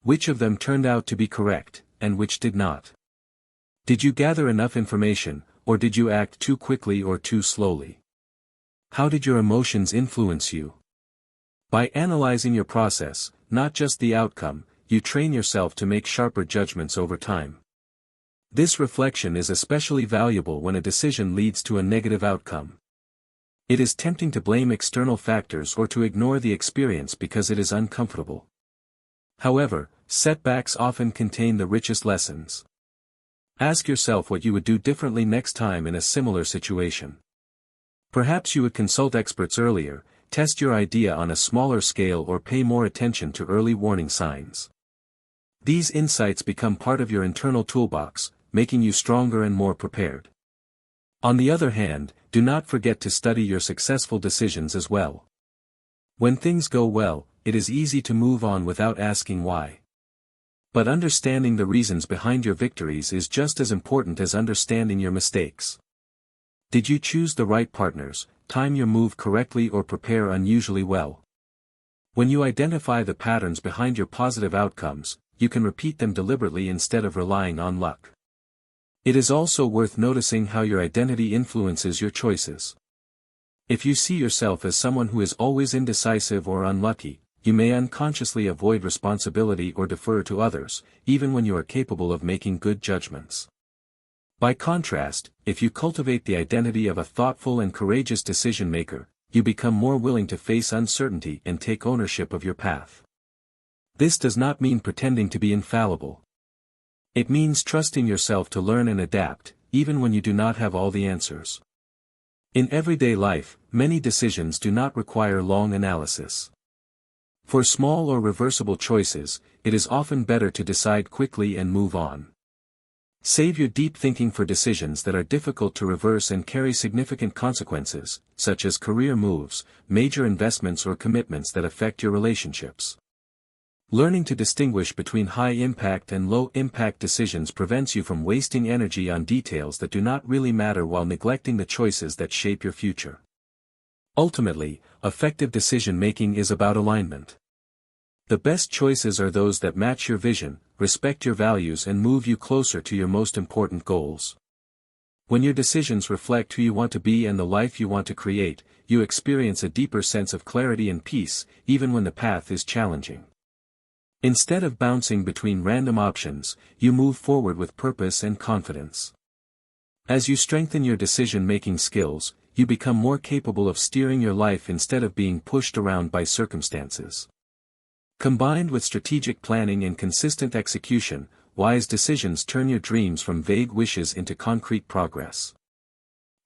Which of them turned out to be correct, and which did not? Did you gather enough information, or did you act too quickly or too slowly? How did your emotions influence you? By analyzing your process, not just the outcome, you train yourself to make sharper judgments over time. This reflection is especially valuable when a decision leads to a negative outcome. It is tempting to blame external factors or to ignore the experience because it is uncomfortable. However, setbacks often contain the richest lessons. Ask yourself what you would do differently next time in a similar situation. Perhaps you would consult experts earlier, test your idea on a smaller scale, or pay more attention to early warning signs. These insights become part of your internal toolbox, making you stronger and more prepared. On the other hand, do not forget to study your successful decisions as well. When things go well, it is easy to move on without asking why. But understanding the reasons behind your victories is just as important as understanding your mistakes. Did you choose the right partners, time your move correctly, or prepare unusually well? When you identify the patterns behind your positive outcomes, you can repeat them deliberately instead of relying on luck. It is also worth noticing how your identity influences your choices. If you see yourself as someone who is always indecisive or unlucky, you may unconsciously avoid responsibility or defer to others, even when you are capable of making good judgments. By contrast, if you cultivate the identity of a thoughtful and courageous decision-maker, you become more willing to face uncertainty and take ownership of your path. This does not mean pretending to be infallible. It means trusting yourself to learn and adapt, even when you do not have all the answers. In everyday life, many decisions do not require long analysis. For small or reversible choices, it is often better to decide quickly and move on. Save your deep thinking for decisions that are difficult to reverse and carry significant consequences, such as career moves, major investments or commitments that affect your relationships. Learning to distinguish between high-impact and low-impact decisions prevents you from wasting energy on details that do not really matter while neglecting the choices that shape your future. Ultimately, effective decision-making is about alignment. The best choices are those that match your vision, respect your values and move you closer to your most important goals. When your decisions reflect who you want to be and the life you want to create, you experience a deeper sense of clarity and peace, even when the path is challenging. Instead of bouncing between random options, you move forward with purpose and confidence. As you strengthen your decision-making skills, you become more capable of steering your life instead of being pushed around by circumstances. Combined with strategic planning and consistent execution, wise decisions turn your dreams from vague wishes into concrete progress.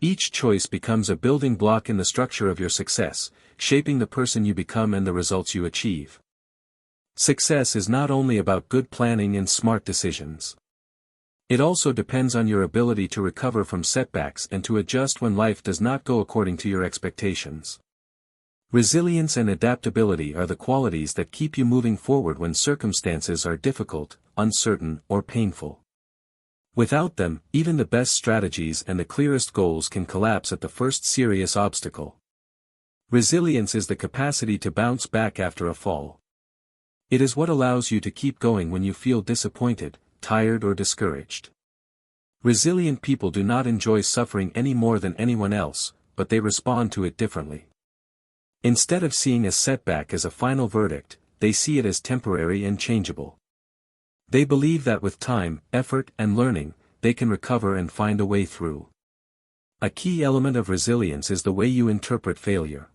Each choice becomes a building block in the structure of your success, shaping the person you become and the results you achieve. Success is not only about good planning and smart decisions. It also depends on your ability to recover from setbacks and to adjust when life does not go according to your expectations. Resilience and adaptability are the qualities that keep you moving forward when circumstances are difficult, uncertain, or painful. Without them, even the best strategies and the clearest goals can collapse at the first serious obstacle. Resilience is the capacity to bounce back after a fall. It is what allows you to keep going when you feel disappointed, tired, or discouraged. Resilient people do not enjoy suffering any more than anyone else, but they respond to it differently. Instead of seeing a setback as a final verdict, they see it as temporary and changeable. They believe that with time, effort, and learning, they can recover and find a way through. A key element of resilience is the way you interpret failure.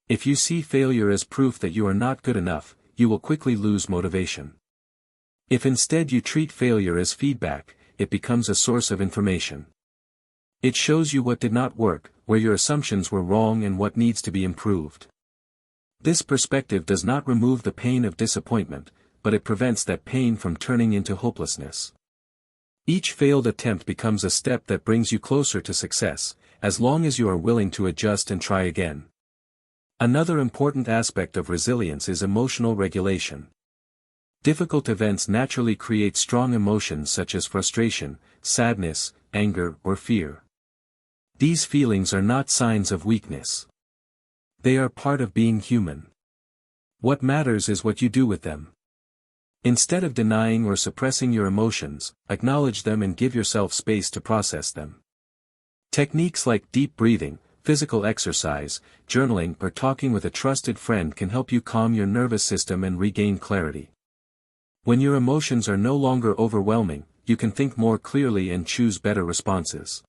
If you see failure as proof that you are not good enough, you will quickly lose motivation. If instead you treat failure as feedback, it becomes a source of information. It shows you what did not work, where your assumptions were wrong and what needs to be improved. This perspective does not remove the pain of disappointment, but it prevents that pain from turning into hopelessness. Each failed attempt becomes a step that brings you closer to success, as long as you are willing to adjust and try again. Another important aspect of resilience is emotional regulation. Difficult events naturally create strong emotions such as frustration, sadness, anger, or fear. These feelings are not signs of weakness. They are part of being human. What matters is what you do with them. Instead of denying or suppressing your emotions, acknowledge them and give yourself space to process them. Techniques like deep breathing, physical exercise, journaling, or talking with a trusted friend can help you calm your nervous system and regain clarity. When your emotions are no longer overwhelming, you can think more clearly and choose better responses.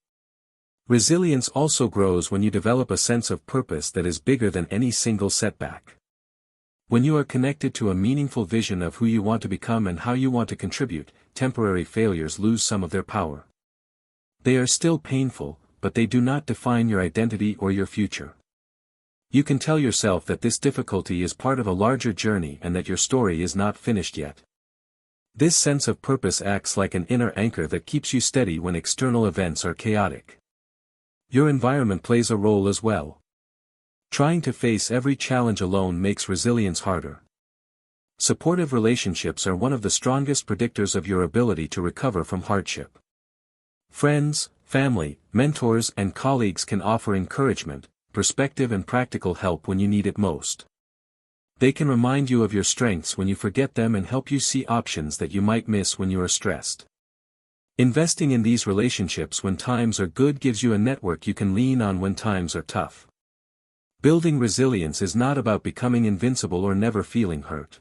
Resilience also grows when you develop a sense of purpose that is bigger than any single setback. When you are connected to a meaningful vision of who you want to become and how you want to contribute, temporary failures lose some of their power. They are still painful, but they do not define your identity or your future. You can tell yourself that this difficulty is part of a larger journey and that your story is not finished yet. This sense of purpose acts like an inner anchor that keeps you steady when external events are chaotic. Your environment plays a role as well. Trying to face every challenge alone makes resilience harder. Supportive relationships are one of the strongest predictors of your ability to recover from hardship. Friends, family, mentors, and colleagues can offer encouragement, perspective, and practical help when you need it most. They can remind you of your strengths when you forget them and help you see options that you might miss when you are stressed. Investing in these relationships when times are good gives you a network you can lean on when times are tough. Building resilience is not about becoming invincible or never feeling hurt.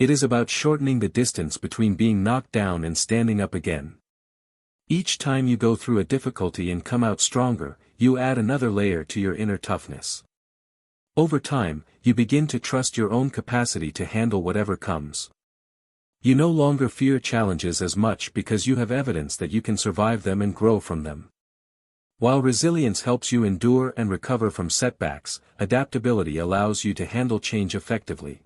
It is about shortening the distance between being knocked down and standing up again. Each time you go through a difficulty and come out stronger, you add another layer to your inner toughness. Over time, you begin to trust your own capacity to handle whatever comes. You no longer fear challenges as much because you have evidence that you can survive them and grow from them. While resilience helps you endure and recover from setbacks, adaptability allows you to handle change effectively.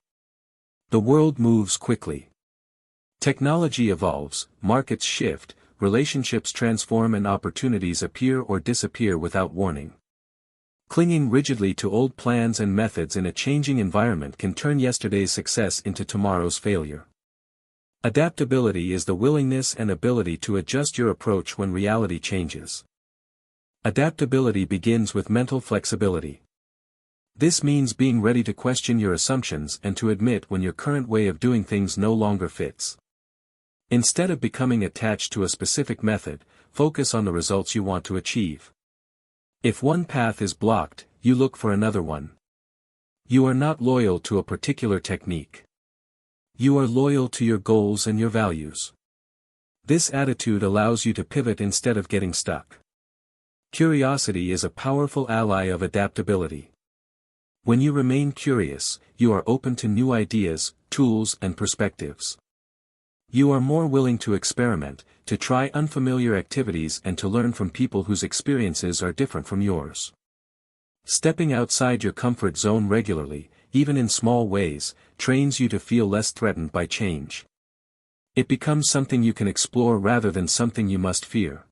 The world moves quickly. Technology evolves, markets shift, relationships transform and opportunities appear or disappear without warning. Clinging rigidly to old plans and methods in a changing environment can turn yesterday's success into tomorrow's failure. Adaptability is the willingness and ability to adjust your approach when reality changes. Adaptability begins with mental flexibility. This means being ready to question your assumptions and to admit when your current way of doing things no longer fits. Instead of becoming attached to a specific method, focus on the results you want to achieve. If one path is blocked, you look for another one. You are not loyal to a particular technique. You are loyal to your goals and your values. This attitude allows you to pivot instead of getting stuck. Curiosity is a powerful ally of adaptability. When you remain curious, you are open to new ideas, tools, and perspectives. You are more willing to experiment, to try unfamiliar activities and to learn from people whose experiences are different from yours. Stepping outside your comfort zone regularly, even in small ways, trains you to feel less threatened by change. It becomes something you can explore rather than something you must fear.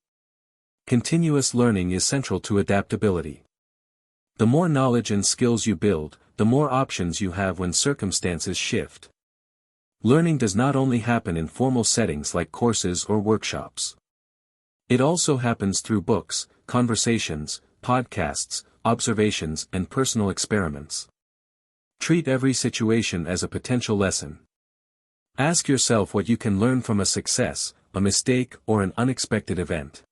Continuous learning is central to adaptability. The more knowledge and skills you build, the more options you have when circumstances shift. Learning does not only happen in formal settings like courses or workshops. It also happens through books, conversations, podcasts, observations, and personal experiments. Treat every situation as a potential lesson. Ask yourself what you can learn from a success, a mistake, or an unexpected event.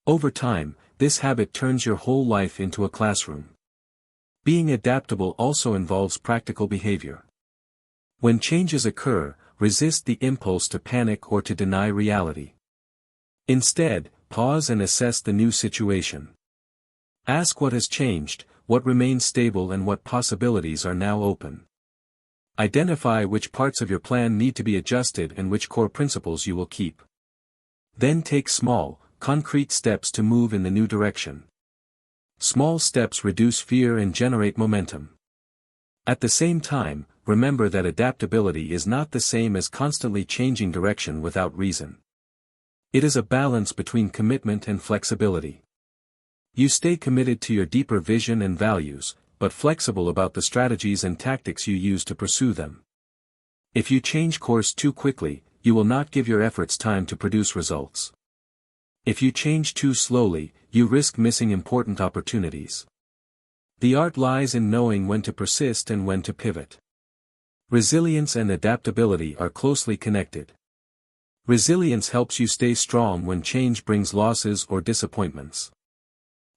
Over time, this habit turns your whole life into a classroom. Being adaptable also involves practical behavior. When changes occur, resist the impulse to panic or to deny reality. Instead, pause and assess the new situation. Ask what has changed, what remains stable, and what possibilities are now open. Identify which parts of your plan need to be adjusted and which core principles you will keep. Then take small, concrete steps to move in the new direction. Small steps reduce fear and generate momentum. At the same time, remember that adaptability is not the same as constantly changing direction without reason. It is a balance between commitment and flexibility. You stay committed to your deeper vision and values, but flexible about the strategies and tactics you use to pursue them. If you change course too quickly, you will not give your efforts time to produce results. If you change too slowly, you risk missing important opportunities. The art lies in knowing when to persist and when to pivot. Resilience and adaptability are closely connected. Resilience helps you stay strong when change brings losses or disappointments.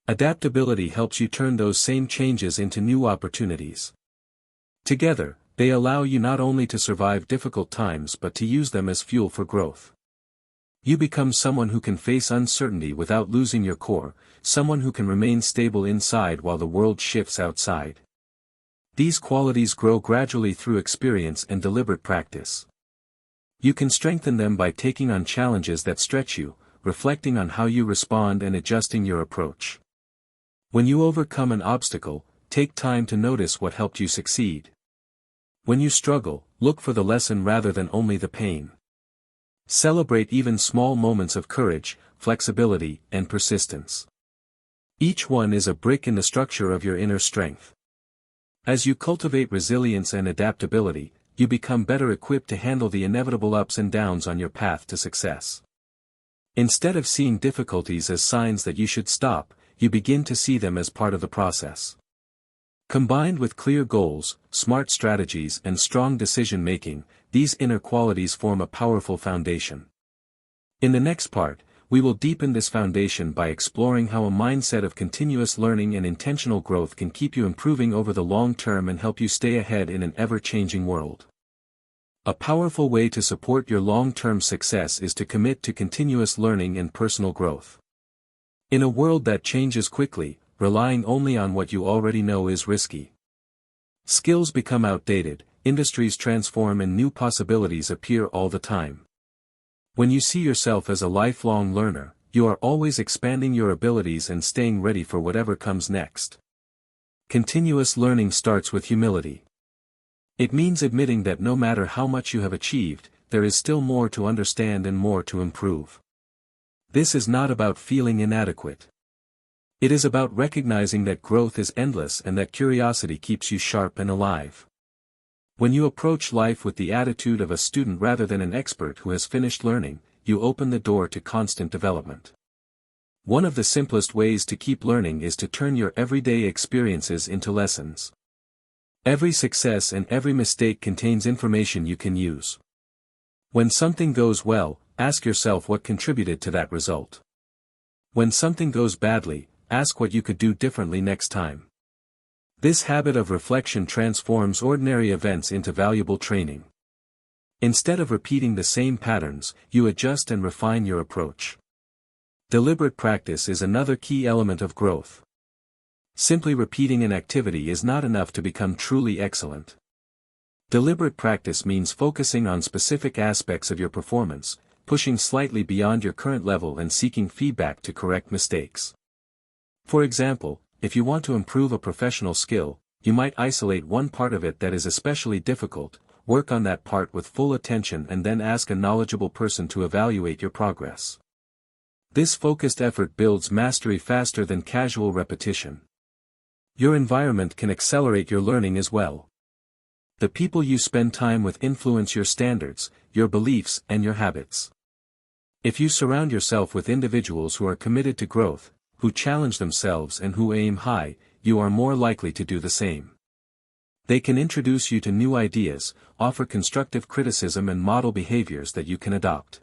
Adaptability helps you turn those same changes into new opportunities. Together, they allow you not only to survive difficult times but to use them as fuel for growth. You become someone who can face uncertainty without losing your core, someone who can remain stable inside while the world shifts outside. These qualities grow gradually through experience and deliberate practice. You can strengthen them by taking on challenges that stretch you, reflecting on how you respond and adjusting your approach. When you overcome an obstacle, take time to notice what helped you succeed. When you struggle, look for the lesson rather than only the pain. Celebrate even small moments of courage, flexibility, and persistence. Each one is a brick in the structure of your inner strength. As you cultivate resilience and adaptability, you become better equipped to handle the inevitable ups and downs on your path to success. Instead of seeing difficulties as signs that you should stop, you begin to see them as part of the process. Combined with clear goals, smart strategies, and strong decision-making, these inner qualities form a powerful foundation. In the next part, we will deepen this foundation by exploring how a mindset of continuous learning and intentional growth can keep you improving over the long term and help you stay ahead in an ever-changing world. A powerful way to support your long-term success is to commit to continuous learning and personal growth. In a world that changes quickly, relying only on what you already know is risky. Skills become outdated, industries transform and new possibilities appear all the time. When you see yourself as a lifelong learner, you are always expanding your abilities and staying ready for whatever comes next. Continuous learning starts with humility. It means admitting that no matter how much you have achieved, there is still more to understand and more to improve. This is not about feeling inadequate. It is about recognizing that growth is endless and that curiosity keeps you sharp and alive. When you approach life with the attitude of a student rather than an expert who has finished learning, you open the door to constant development. One of the simplest ways to keep learning is to turn your everyday experiences into lessons. Every success and every mistake contains information you can use. When something goes well, ask yourself what contributed to that result. When something goes badly, ask what you could do differently next time. This habit of reflection transforms ordinary events into valuable training. Instead of repeating the same patterns, you adjust and refine your approach. Deliberate practice is another key element of growth. Simply repeating an activity is not enough to become truly excellent. Deliberate practice means focusing on specific aspects of your performance, pushing slightly beyond your current level and seeking feedback to correct mistakes. For example, if you want to improve a professional skill, you might isolate one part of it that is especially difficult, work on that part with full attention and then ask a knowledgeable person to evaluate your progress. This focused effort builds mastery faster than casual repetition. Your environment can accelerate your learning as well. The people you spend time with influence your standards, your beliefs and your habits. If you surround yourself with individuals who are committed to growth, who challenge themselves and who aim high, you are more likely to do the same. They can introduce you to new ideas, offer constructive criticism and model behaviors that you can adopt.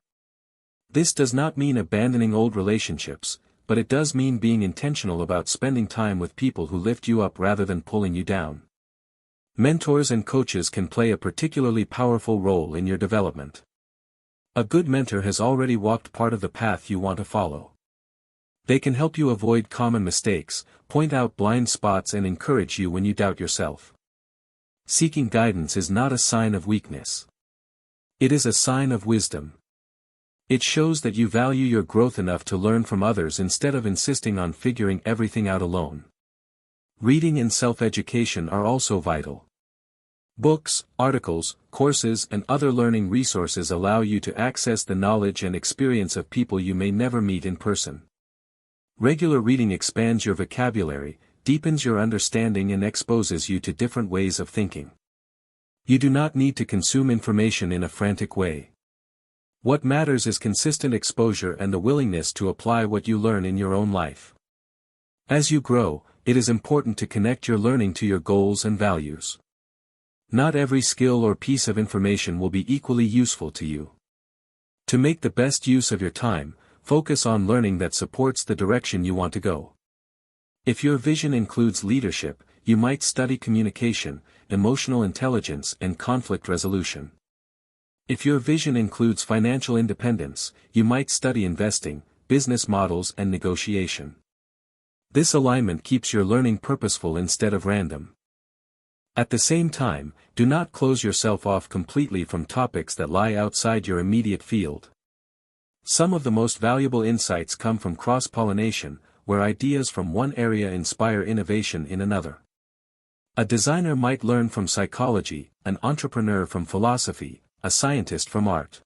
This does not mean abandoning old relationships, but it does mean being intentional about spending time with people who lift you up rather than pulling you down. Mentors and coaches can play a particularly powerful role in your development. A good mentor has already walked part of the path you want to follow. They can help you avoid common mistakes, point out blind spots and encourage you when you doubt yourself. Seeking guidance is not a sign of weakness. It is a sign of wisdom. It shows that you value your growth enough to learn from others instead of insisting on figuring everything out alone. Reading and self-education are also vital. Books, articles, courses and other learning resources allow you to access the knowledge and experience of people you may never meet in person. Regular reading expands your vocabulary, deepens your understanding and exposes you to different ways of thinking. You do not need to consume information in a frantic way. What matters is consistent exposure and the willingness to apply what you learn in your own life. As you grow, it is important to connect your learning to your goals and values. Not every skill or piece of information will be equally useful to you. To make the best use of your time, focus on learning that supports the direction you want to go. If your vision includes leadership, you might study communication, emotional intelligence and conflict resolution. If your vision includes financial independence, you might study investing, business models and negotiation. This alignment keeps your learning purposeful instead of random. At the same time, do not close yourself off completely from topics that lie outside your immediate field. Some of the most valuable insights come from cross-pollination, where ideas from one area inspire innovation in another. A designer might learn from psychology, an entrepreneur from philosophy, a scientist from art.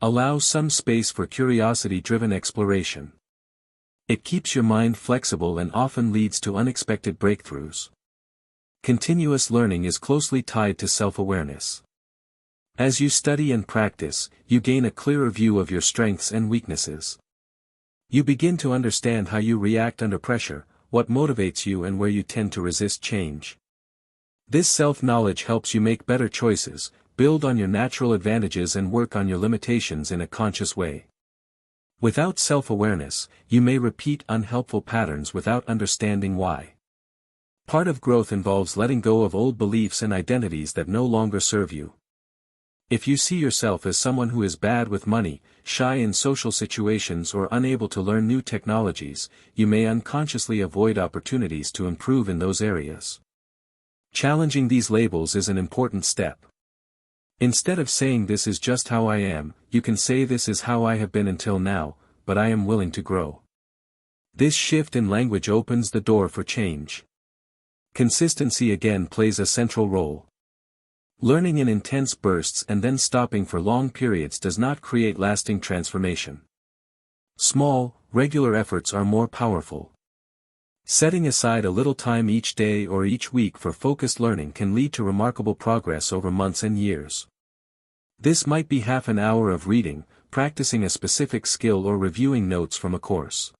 Allow some space for curiosity-driven exploration. It keeps your mind flexible and often leads to unexpected breakthroughs. Continuous learning is closely tied to self-awareness. As you study and practice, you gain a clearer view of your strengths and weaknesses. You begin to understand how you react under pressure, what motivates you and where you tend to resist change. This self-knowledge helps you make better choices, build on your natural advantages and work on your limitations in a conscious way. Without self-awareness, you may repeat unhelpful patterns without understanding why. Part of growth involves letting go of old beliefs and identities that no longer serve you. If you see yourself as someone who is bad with money, shy in social situations or unable to learn new technologies, you may unconsciously avoid opportunities to improve in those areas. Challenging these labels is an important step. Instead of saying this is just how I am, you can say this is how I have been until now, but I am willing to grow. This shift in language opens the door for change. Consistency again plays a central role. Learning in intense bursts and then stopping for long periods does not create lasting transformation. Small, regular efforts are more powerful. Setting aside a little time each day or each week for focused learning can lead to remarkable progress over months and years. This might be half an hour of reading, practicing a specific skill or reviewing notes from a course.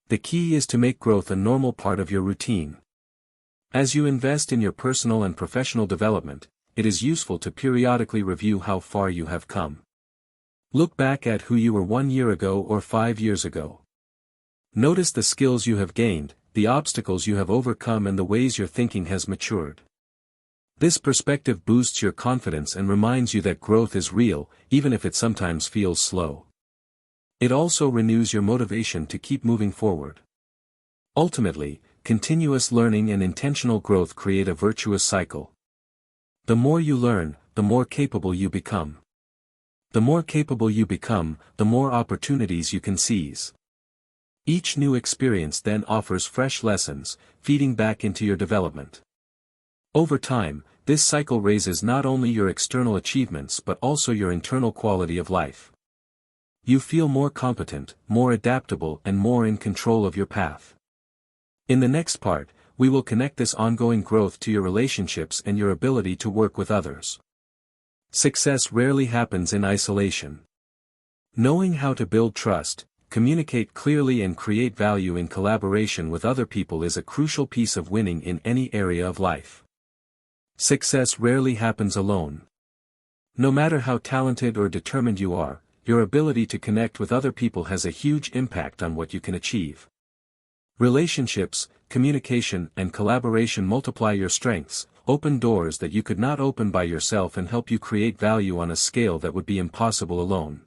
The key is to make growth a normal part of your routine. As you invest in your personal and professional development, it is useful to periodically review how far you have come. Look back at who you were 1 year ago or 5 years ago. Notice the skills you have gained, the obstacles you have overcome and the ways your thinking has matured. This perspective boosts your confidence and reminds you that growth is real, even if it sometimes feels slow. It also renews your motivation to keep moving forward. Ultimately, continuous learning and intentional growth create a virtuous cycle. The more you learn, the more capable you become. The more capable you become, the more opportunities you can seize. Each new experience then offers fresh lessons, feeding back into your development. Over time, this cycle raises not only your external achievements but also your internal quality of life. You feel more competent, more adaptable and more in control of your path. In the next part, we will connect this ongoing growth to your relationships and your ability to work with others. Success rarely happens in isolation. Knowing how to build trust, communicate clearly and create value in collaboration with other people is a crucial piece of winning in any area of life. Success rarely happens alone. No matter how talented or determined you are, your ability to connect with other people has a huge impact on what you can achieve. Relationships, communication and collaboration multiply your strengths, open doors that you could not open by yourself and help you create value on a scale that would be impossible alone.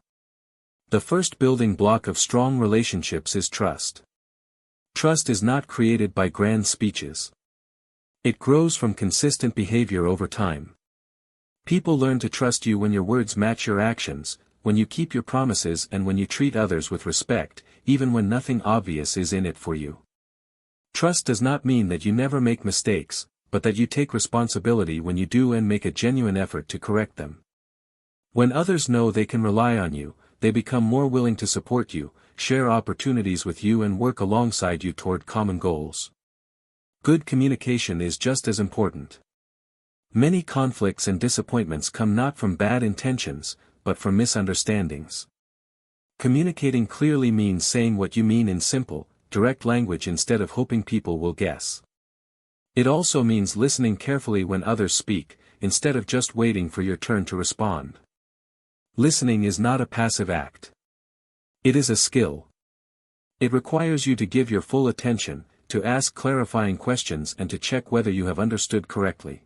The first building block of strong relationships is trust. Trust is not created by grand speeches. It grows from consistent behavior over time. People learn to trust you when your words match your actions, when you keep your promises and when you treat others with respect, even when nothing obvious is in it for you. Trust does not mean that you never make mistakes, but that you take responsibility when you do and make a genuine effort to correct them. When others know they can rely on you, they become more willing to support you, share opportunities with you and work alongside you toward common goals. Good communication is just as important. Many conflicts and disappointments come not from bad intentions, but from misunderstandings. Communicating clearly means saying what you mean in simple, direct language instead of hoping people will guess. It also means listening carefully when others speak, instead of just waiting for your turn to respond. Listening is not a passive act. It is a skill. It requires you to give your full attention, to ask clarifying questions and to check whether you have understood correctly.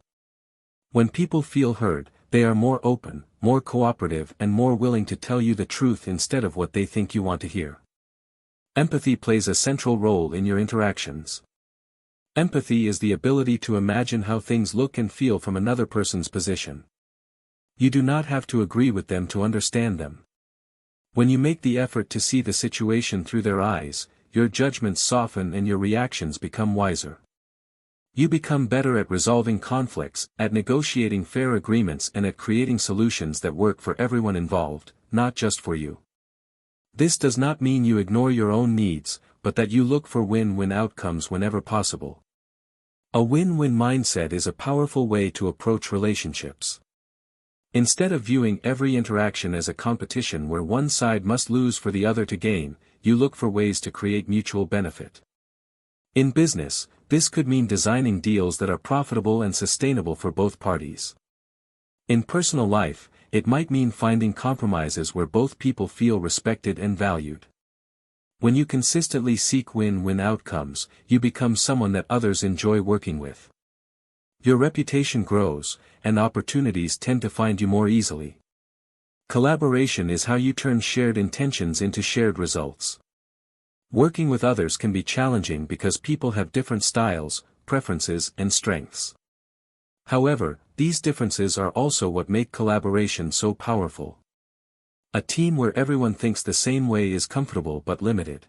When people feel heard, they are more open, more cooperative and more willing to tell you the truth instead of what they think you want to hear. Empathy plays a central role in your interactions. Empathy is the ability to imagine how things look and feel from another person's position. You do not have to agree with them to understand them. When you make the effort to see the situation through their eyes, your judgments soften and your reactions become wiser. You become better at resolving conflicts, at negotiating fair agreements and at creating solutions that work for everyone involved, not just for you. This does not mean you ignore your own needs, but that you look for win-win outcomes whenever possible. A win-win mindset is a powerful way to approach relationships. Instead of viewing every interaction as a competition where one side must lose for the other to gain, you look for ways to create mutual benefit. In business, this could mean designing deals that are profitable and sustainable for both parties. In personal life, it might mean finding compromises where both people feel respected and valued. When you consistently seek win-win outcomes, you become someone that others enjoy working with. Your reputation grows, and opportunities tend to find you more easily. Collaboration is how you turn shared intentions into shared results. Working with others can be challenging because people have different styles, preferences, and strengths. However, these differences are also what make collaboration so powerful. A team where everyone thinks the same way is comfortable but limited.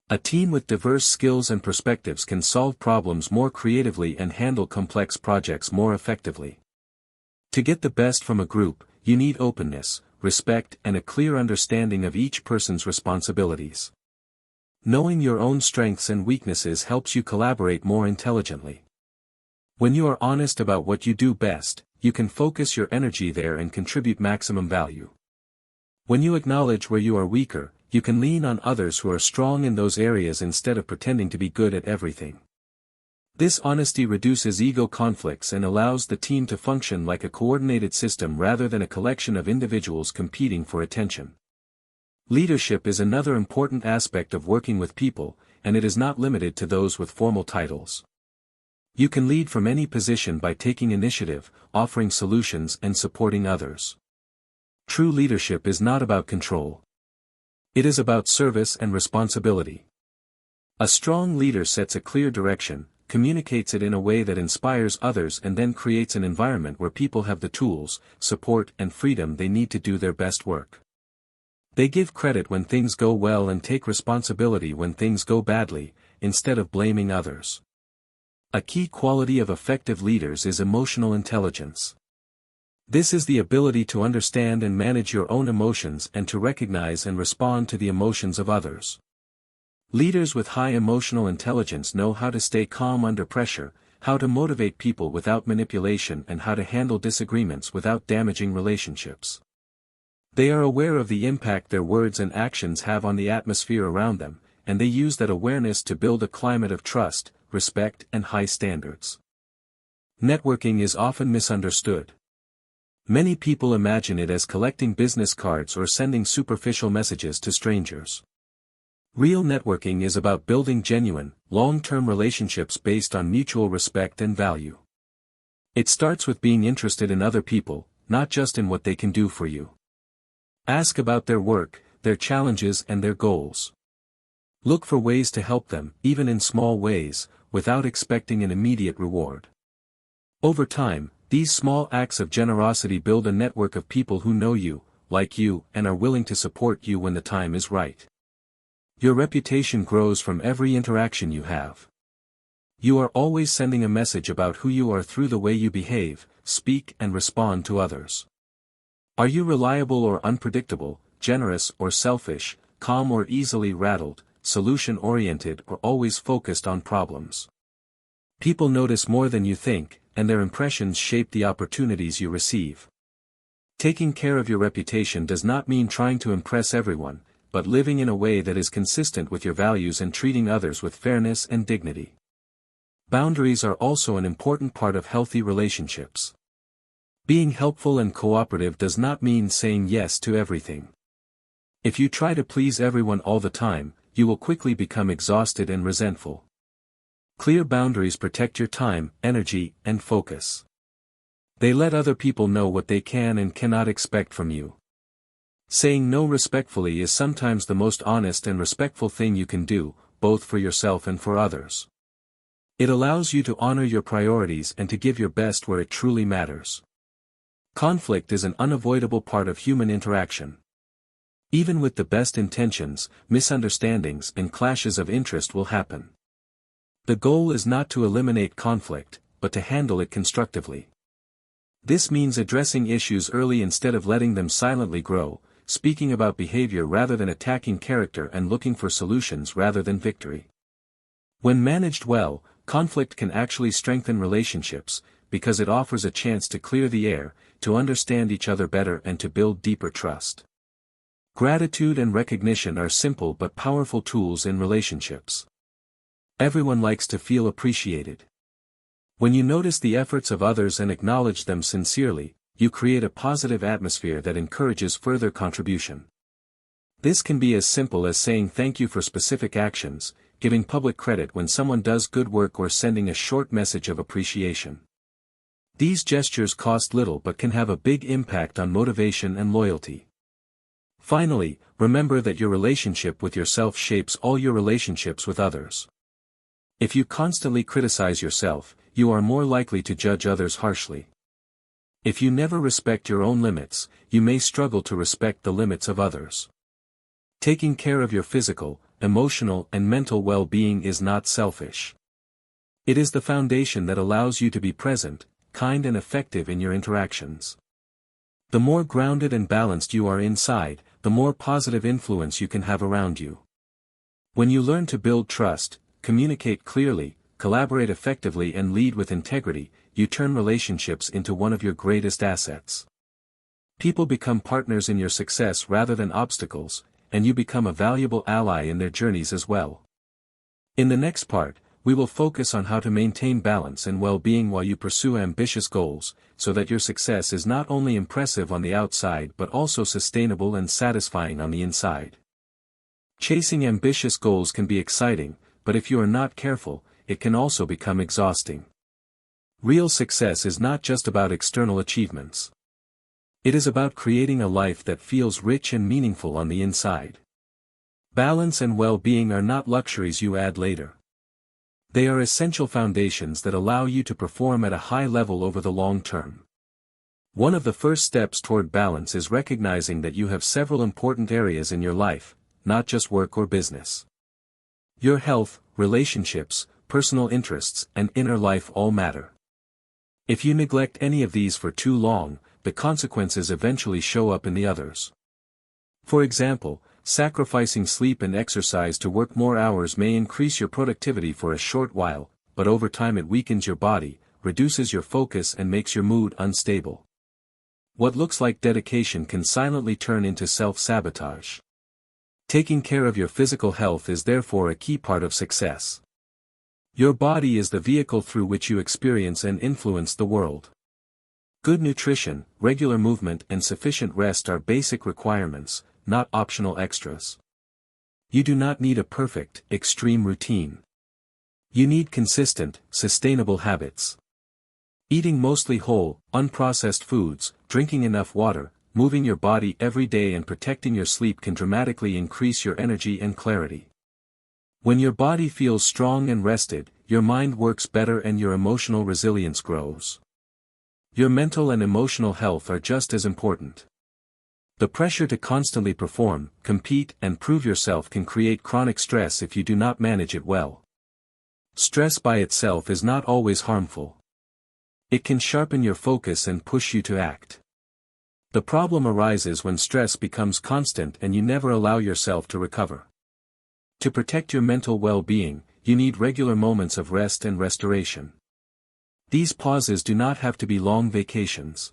A team with diverse skills and perspectives can solve problems more creatively and handle complex projects more effectively. To get the best from a group, you need openness, respect, and a clear understanding of each person's responsibilities. Knowing your own strengths and weaknesses helps you collaborate more intelligently. When you are honest about what you do best, you can focus your energy there and contribute maximum value. When you acknowledge where you are weaker, you can lean on others who are strong in those areas instead of pretending to be good at everything. This honesty reduces ego conflicts and allows the team to function like a coordinated system rather than a collection of individuals competing for attention. Leadership is another important aspect of working with people, and it is not limited to those with formal titles. You can lead from any position by taking initiative, offering solutions, and supporting others. True leadership is not about control. It is about service and responsibility. A strong leader sets a clear direction, communicates it in a way that inspires others, and then creates an environment where people have the tools, support, and freedom they need to do their best work. They give credit when things go well and take responsibility when things go badly, instead of blaming others. A key quality of effective leaders is emotional intelligence. This is the ability to understand and manage your own emotions and to recognize and respond to the emotions of others. Leaders with high emotional intelligence know how to stay calm under pressure, how to motivate people without manipulation, and how to handle disagreements without damaging relationships. They are aware of the impact their words and actions have on the atmosphere around them, and they use that awareness to build a climate of trust, respect, and high standards. Networking is often misunderstood. Many people imagine it as collecting business cards or sending superficial messages to strangers. Real networking is about building genuine, long-term relationships based on mutual respect and value. It starts with being interested in other people, not just in what they can do for you. Ask about their work, their challenges, and their goals. Look for ways to help them, even in small ways, without expecting an immediate reward. Over time, these small acts of generosity build a network of people who know you, like you, and are willing to support you when the time is right. Your reputation grows from every interaction you have. You are always sending a message about who you are through the way you behave, speak, and respond to others. Are you reliable or unpredictable, generous or selfish, calm or easily rattled, solution-oriented or always focused on problems? People notice more than you think, and their impressions shape the opportunities you receive. Taking care of your reputation does not mean trying to impress everyone, but living in a way that is consistent with your values and treating others with fairness and dignity. Boundaries are also an important part of healthy relationships. Being helpful and cooperative does not mean saying yes to everything. If you try to please everyone all the time, you will quickly become exhausted and resentful. Clear boundaries protect your time, energy, and focus. They let other people know what they can and cannot expect from you. Saying no respectfully is sometimes the most honest and respectful thing you can do, both for yourself and for others. It allows you to honor your priorities and to give your best where it truly matters. Conflict is an unavoidable part of human interaction. Even with the best intentions, misunderstandings and clashes of interest will happen. The goal is not to eliminate conflict, but to handle it constructively. This means addressing issues early instead of letting them silently grow, speaking about behavior rather than attacking character, and looking for solutions rather than victory. When managed well, conflict can actually strengthen relationships, because it offers a chance to clear the air, to understand each other better, and to build deeper trust. Gratitude and recognition are simple but powerful tools in relationships. Everyone likes to feel appreciated. When you notice the efforts of others and acknowledge them sincerely, you create a positive atmosphere that encourages further contribution. This can be as simple as saying thank you for specific actions, giving public credit when someone does good work, or sending a short message of appreciation. These gestures cost little but can have a big impact on motivation and loyalty. Finally, remember that your relationship with yourself shapes all your relationships with others. If you constantly criticize yourself, you are more likely to judge others harshly. If you never respect your own limits, you may struggle to respect the limits of others. Taking care of your physical, emotional, and mental well-being is not selfish. It is the foundation that allows you to be present, kind, and effective in your interactions. The more grounded and balanced you are inside, the more positive influence you can have around you. When you learn to build trust, communicate clearly, collaborate effectively, and lead with integrity, you turn relationships into one of your greatest assets. People become partners in your success rather than obstacles, and you become a valuable ally in their journeys as well. In the next part, we will focus on how to maintain balance and well-being while you pursue ambitious goals, so that your success is not only impressive on the outside but also sustainable and satisfying on the inside. Chasing ambitious goals can be exciting, but if you are not careful, it can also become exhausting. Real success is not just about external achievements. It is about creating a life that feels rich and meaningful on the inside. Balance and well-being are not luxuries you add later. They are essential foundations that allow you to perform at a high level over the long term. One of the first steps toward balance is recognizing that you have several important areas in your life, not just work or business. Your health, relationships, personal interests, and inner life all matter. If you neglect any of these for too long, the consequences eventually show up in the others. For example, sacrificing sleep and exercise to work more hours may increase your productivity for a short while, but over time it weakens your body, reduces your focus, and makes your mood unstable. What looks like dedication can silently turn into self-sabotage. Taking care of your physical health is therefore a key part of success. Your body is the vehicle through which you experience and influence the world. Good nutrition, regular movement, and sufficient rest are basic requirements, not optional extras. You do not need a perfect, extreme routine. You need consistent, sustainable habits. Eating mostly whole, unprocessed foods, drinking enough water, moving your body every day, and protecting your sleep can dramatically increase your energy and clarity. When your body feels strong and rested, your mind works better and your emotional resilience grows. Your mental and emotional health are just as important. The pressure to constantly perform, compete, and prove yourself can create chronic stress if you do not manage it well. Stress by itself is not always harmful. It can sharpen your focus and push you to act. The problem arises when stress becomes constant and you never allow yourself to recover. To protect your mental well-being, you need regular moments of rest and restoration. These pauses do not have to be long vacations.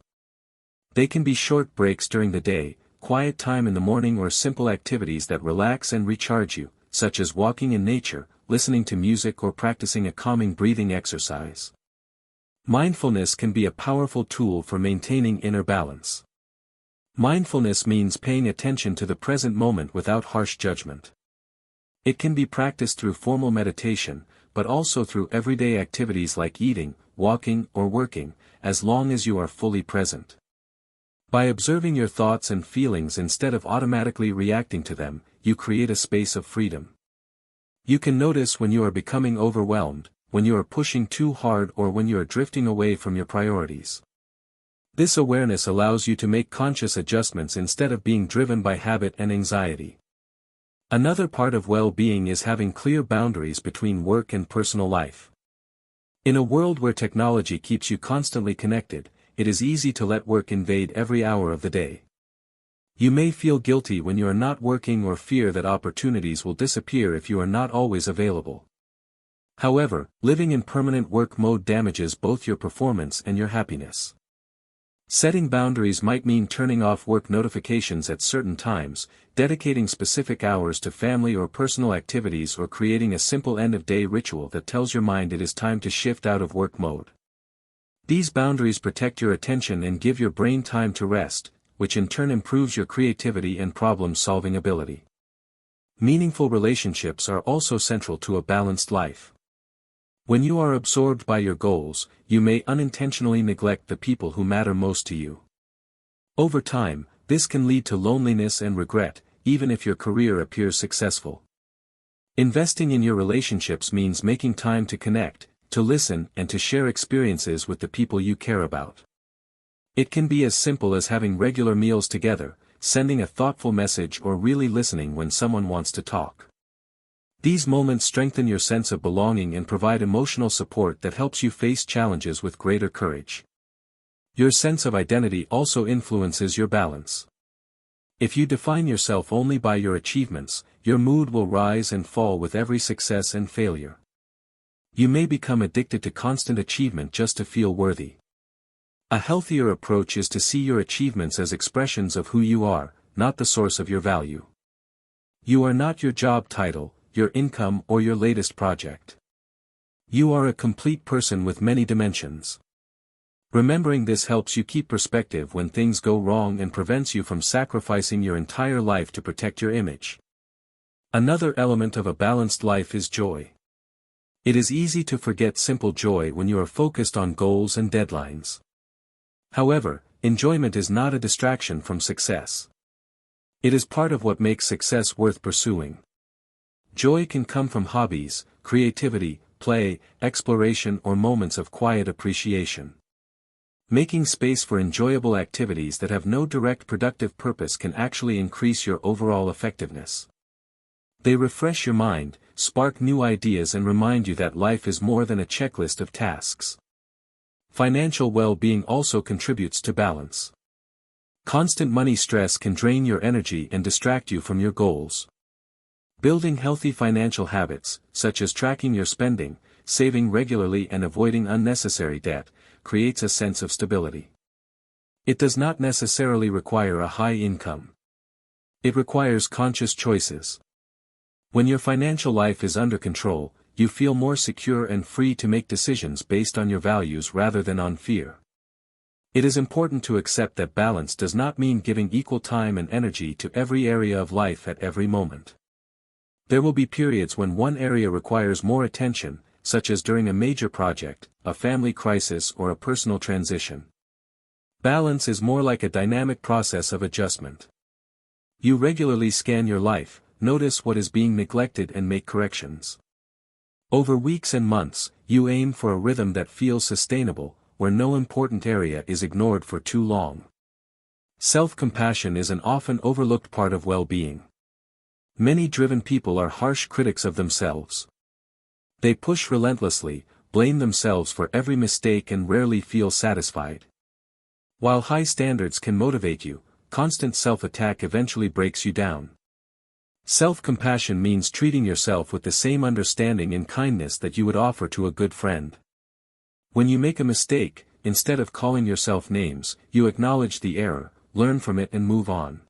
They can be short breaks during the day, quiet time in the morning, or simple activities that relax and recharge you, such as walking in nature, listening to music, or practicing a calming breathing exercise. Mindfulness can be a powerful tool for maintaining inner balance. Mindfulness means paying attention to the present moment without harsh judgment. It can be practiced through formal meditation, but also through everyday activities like eating, walking, or working, as long as you are fully present. By observing your thoughts and feelings instead of automatically reacting to them, you create a space of freedom. You can notice when you are becoming overwhelmed, when you are pushing too hard, or when you are drifting away from your priorities. This awareness allows you to make conscious adjustments instead of being driven by habit and anxiety. Another part of well-being is having clear boundaries between work and personal life. In a world where technology keeps you constantly connected, it is easy to let work invade every hour of the day. You may feel guilty when you are not working, or fear that opportunities will disappear if you are not always available. However, living in permanent work mode damages both your performance and your happiness. Setting boundaries might mean turning off work notifications at certain times, dedicating specific hours to family or personal activities, or creating a simple end-of-day ritual that tells your mind it is time to shift out of work mode. These boundaries protect your attention and give your brain time to rest, which in turn improves your creativity and problem-solving ability. Meaningful relationships are also central to a balanced life. When you are absorbed by your goals, you may unintentionally neglect the people who matter most to you. Over time, this can lead to loneliness and regret, even if your career appears successful. Investing in your relationships means making time to connect, to listen, and to share experiences with the people you care about. It can be as simple as having regular meals together, sending a thoughtful message, or really listening when someone wants to talk. These moments strengthen your sense of belonging and provide emotional support that helps you face challenges with greater courage. Your sense of identity also influences your balance. If you define yourself only by your achievements, your mood will rise and fall with every success and failure. You may become addicted to constant achievement just to feel worthy. A healthier approach is to see your achievements as expressions of who you are, not the source of your value. You are not your job title, your income, or your latest project. You are a complete person with many dimensions. Remembering this helps you keep perspective when things go wrong and prevents you from sacrificing your entire life to protect your image. Another element of a balanced life is joy. It is easy to forget simple joy when you are focused on goals and deadlines. However, enjoyment is not a distraction from success. It is part of what makes success worth pursuing. Joy can come from hobbies, creativity, play, exploration, or moments of quiet appreciation. Making space for enjoyable activities that have no direct productive purpose can actually increase your overall effectiveness. They refresh your mind, spark new ideas, and remind you that life is more than a checklist of tasks. Financial well-being also contributes to balance. Constant money stress can drain your energy and distract you from your goals. Building healthy financial habits, such as tracking your spending, saving regularly, and avoiding unnecessary debt, creates a sense of stability. It does not necessarily require a high income. It requires conscious choices. When your financial life is under control, you feel more secure and free to make decisions based on your values rather than on fear. It is important to accept that balance does not mean giving equal time and energy to every area of life at every moment. There will be periods when one area requires more attention, such as during a major project, a family crisis, or a personal transition. Balance is more like a dynamic process of adjustment. You regularly scan your life, notice what is being neglected, and make corrections. Over weeks and months, you aim for a rhythm that feels sustainable, where no important area is ignored for too long. Self-compassion is an often overlooked part of well-being. Many driven people are harsh critics of themselves. They push relentlessly, blame themselves for every mistake, and rarely feel satisfied. While high standards can motivate you, constant self-attack eventually breaks you down. Self-compassion means treating yourself with the same understanding and kindness that you would offer to a good friend. When you make a mistake, instead of calling yourself names, you acknowledge the error, learn from it, and move on.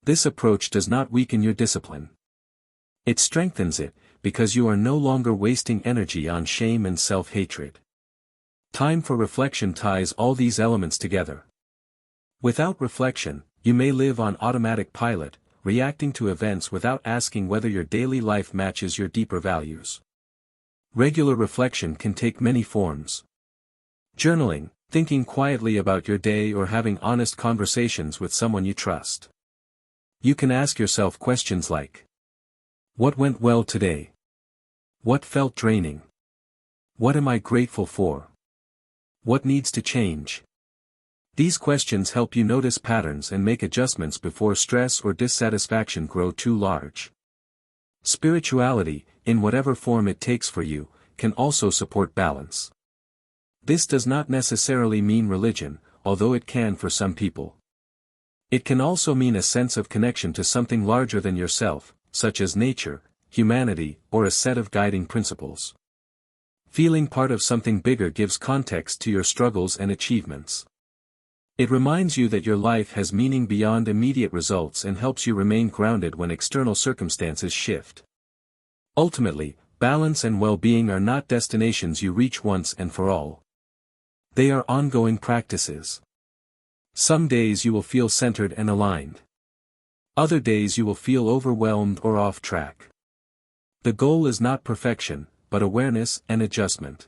This approach does not weaken your discipline. It strengthens it, because you are no longer wasting energy on shame and self-hatred. Time for reflection ties all these elements together. Without reflection, you may live on automatic pilot, reacting to events without asking whether your daily life matches your deeper values. Regular reflection can take many forms. Journaling, thinking quietly about your day, or having honest conversations with someone you trust. You can ask yourself questions like, what went well today? What felt draining? What am I grateful for? What needs to change? These questions help you notice patterns and make adjustments before stress or dissatisfaction grow too large. Spirituality, in whatever form it takes for you, can also support balance. This does not necessarily mean religion, although it can for some people. It can also mean a sense of connection to something larger than yourself, such as nature, humanity, or a set of guiding principles. Feeling part of something bigger gives context to your struggles and achievements. It reminds you that your life has meaning beyond immediate results and helps you remain grounded when external circumstances shift. Ultimately, balance and well-being are not destinations you reach once and for all. They are ongoing practices. Some days you will feel centered and aligned. Other days you will feel overwhelmed or off track. The goal is not perfection, but awareness and adjustment.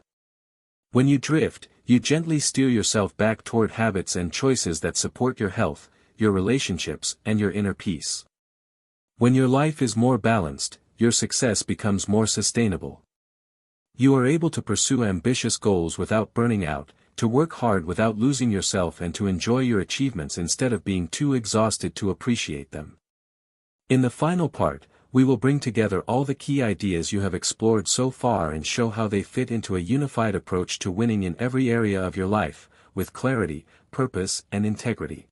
When you drift, you gently steer yourself back toward habits and choices that support your health, your relationships, and your inner peace. When your life is more balanced, your success becomes more sustainable. You are able to pursue ambitious goals without burning out, to work hard without losing yourself, and to enjoy your achievements instead of being too exhausted to appreciate them. In the final part, we will bring together all the key ideas you have explored so far and show how they fit into a unified approach to winning in every area of your life, with clarity, purpose, and integrity.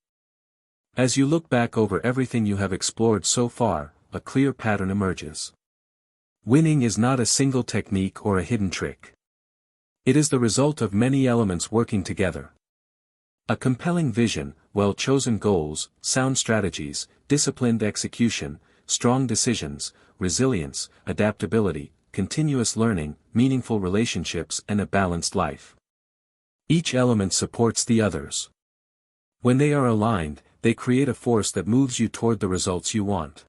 As you look back over everything you have explored so far, a clear pattern emerges. Winning is not a single technique or a hidden trick. It is the result of many elements working together. A compelling vision, well-chosen goals, sound strategies, disciplined execution, strong decisions, resilience, adaptability, continuous learning, meaningful relationships, and a balanced life. Each element supports the others. When they are aligned, they create a force that moves you toward the results you want.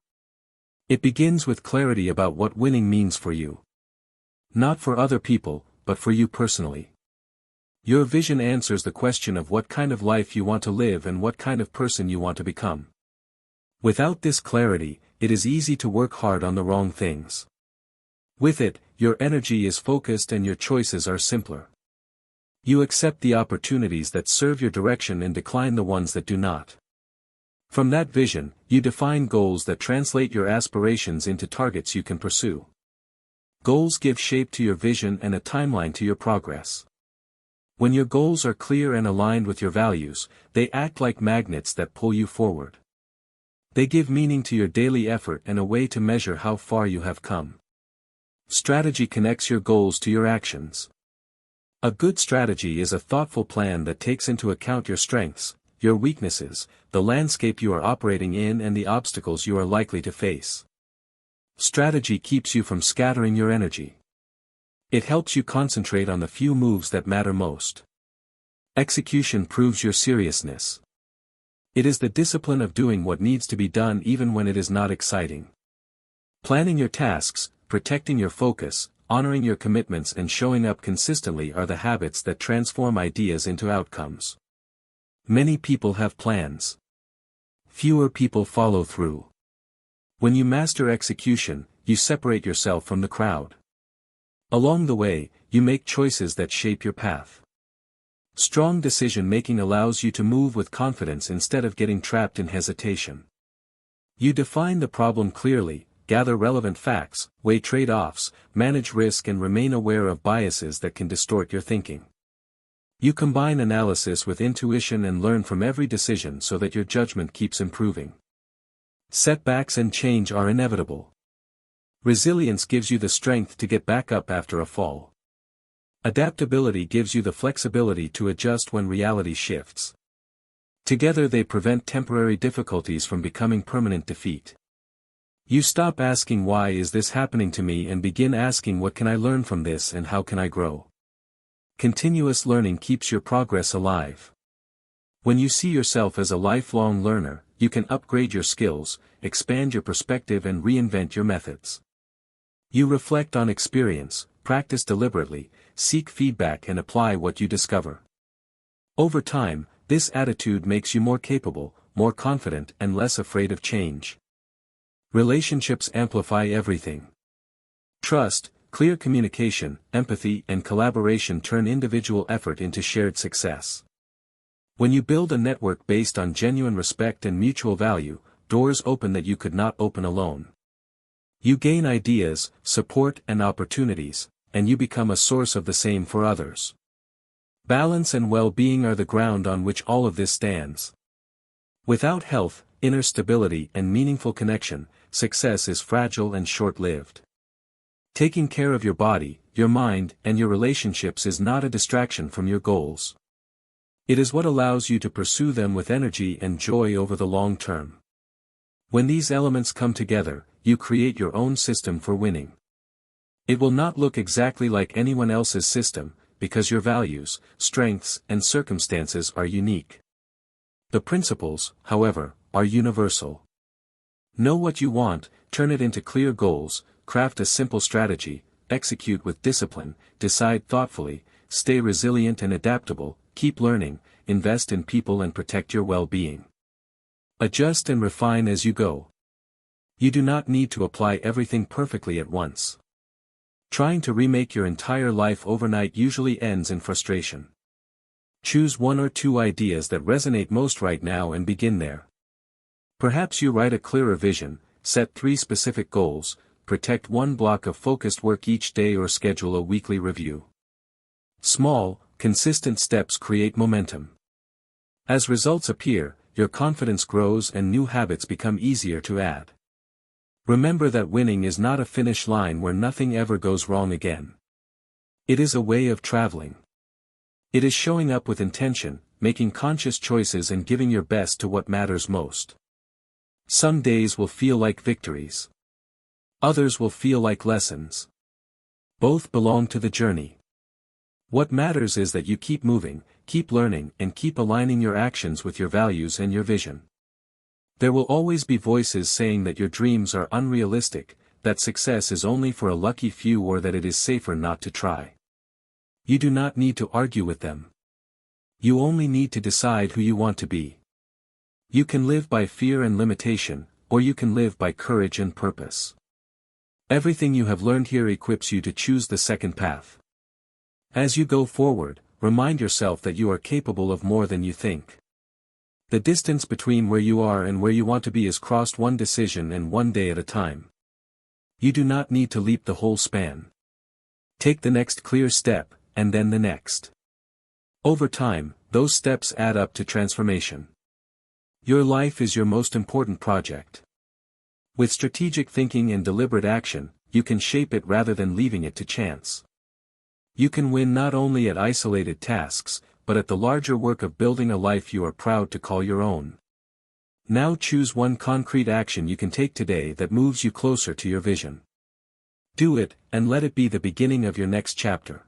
It begins with clarity about what winning means for you. Not for other people, but for you personally. Your vision answers the question of what kind of life you want to live and what kind of person you want to become. Without this clarity, it is easy to work hard on the wrong things. With it, your energy is focused and your choices are simpler. You accept the opportunities that serve your direction and decline the ones that do not. From that vision, you define goals that translate your aspirations into targets you can pursue. Goals give shape to your vision and a timeline to your progress. When your goals are clear and aligned with your values, they act like magnets that pull you forward. They give meaning to your daily effort and a way to measure how far you have come. Strategy connects your goals to your actions. A good strategy is a thoughtful plan that takes into account your strengths, your weaknesses, the landscape you are operating in, and the obstacles you are likely to face. Strategy keeps you from scattering your energy. It helps you concentrate on the few moves that matter most. Execution proves your seriousness. It is the discipline of doing what needs to be done even when it is not exciting. Planning your tasks, protecting your focus, honoring your commitments, and showing up consistently are the habits that transform ideas into outcomes. Many people have plans. Fewer people follow through. When you master execution, you separate yourself from the crowd. Along the way, you make choices that shape your path. Strong decision-making allows you to move with confidence instead of getting trapped in hesitation. You define the problem clearly, gather relevant facts, weigh trade-offs, manage risk, and remain aware of biases that can distort your thinking. You combine analysis with intuition and learn from every decision so that your judgment keeps improving. Setbacks and change are inevitable. Resilience gives you the strength to get back up after a fall. Adaptability gives you the flexibility to adjust when reality shifts. Together they prevent temporary difficulties from becoming permanent defeat. You stop asking why is this happening to me and begin asking what can I learn from this and how can I grow. Continuous learning keeps your progress alive. When you see yourself as a lifelong learner, you can upgrade your skills, expand your perspective, and reinvent your methods. You reflect on experience, practice deliberately, seek feedback, and apply what you discover. Over time, this attitude makes you more capable, more confident, and less afraid of change. Relationships amplify everything. Trust, clear communication, empathy, and collaboration turn individual effort into shared success. When you build a network based on genuine respect and mutual value, doors open that you could not open alone. You gain ideas, support, and opportunities, and you become a source of the same for others. Balance and well-being are the ground on which all of this stands. Without health, inner stability, and meaningful connection, success is fragile and short-lived. Taking care of your body, your mind, and your relationships is not a distraction from your goals. It is what allows you to pursue them with energy and joy over the long term. When these elements come together, you create your own system for winning. It will not look exactly like anyone else's system, because your values, strengths, and circumstances are unique. The principles, however, are universal. Know what you want, turn it into clear goals, craft a simple strategy, execute with discipline, decide thoughtfully, stay resilient and adaptable, keep learning, invest in people and protect your well-being. Adjust and refine as you go. You do not need to apply everything perfectly at once. Trying to remake your entire life overnight usually ends in frustration. Choose one or two ideas that resonate most right now and begin there. Perhaps you write a clearer vision, set 3 specific goals, protect one block of focused work each day or schedule a weekly review. Small, consistent steps create momentum. As results appear, your confidence grows and new habits become easier to add. Remember that winning is not a finish line where nothing ever goes wrong again. It is a way of traveling. It is showing up with intention, making conscious choices and giving your best to what matters most. Some days will feel like victories. Others will feel like lessons. Both belong to the journey. What matters is that you keep moving, keep learning, and keep aligning your actions with your values and your vision. There will always be voices saying that your dreams are unrealistic, that success is only for a lucky few or that it is safer not to try. You do not need to argue with them. You only need to decide who you want to be. You can live by fear and limitation, or you can live by courage and purpose. Everything you have learned here equips you to choose the second path. As you go forward, remind yourself that you are capable of more than you think. The distance between where you are and where you want to be is crossed one decision and one day at a time. You do not need to leap the whole span. Take the next clear step, and then the next. Over time, those steps add up to transformation. Your life is your most important project. With strategic thinking and deliberate action, you can shape it rather than leaving it to chance. You can win not only at isolated tasks, but at the larger work of building a life you are proud to call your own. Now choose one concrete action you can take today that moves you closer to your vision. Do it, and let it be the beginning of your next chapter.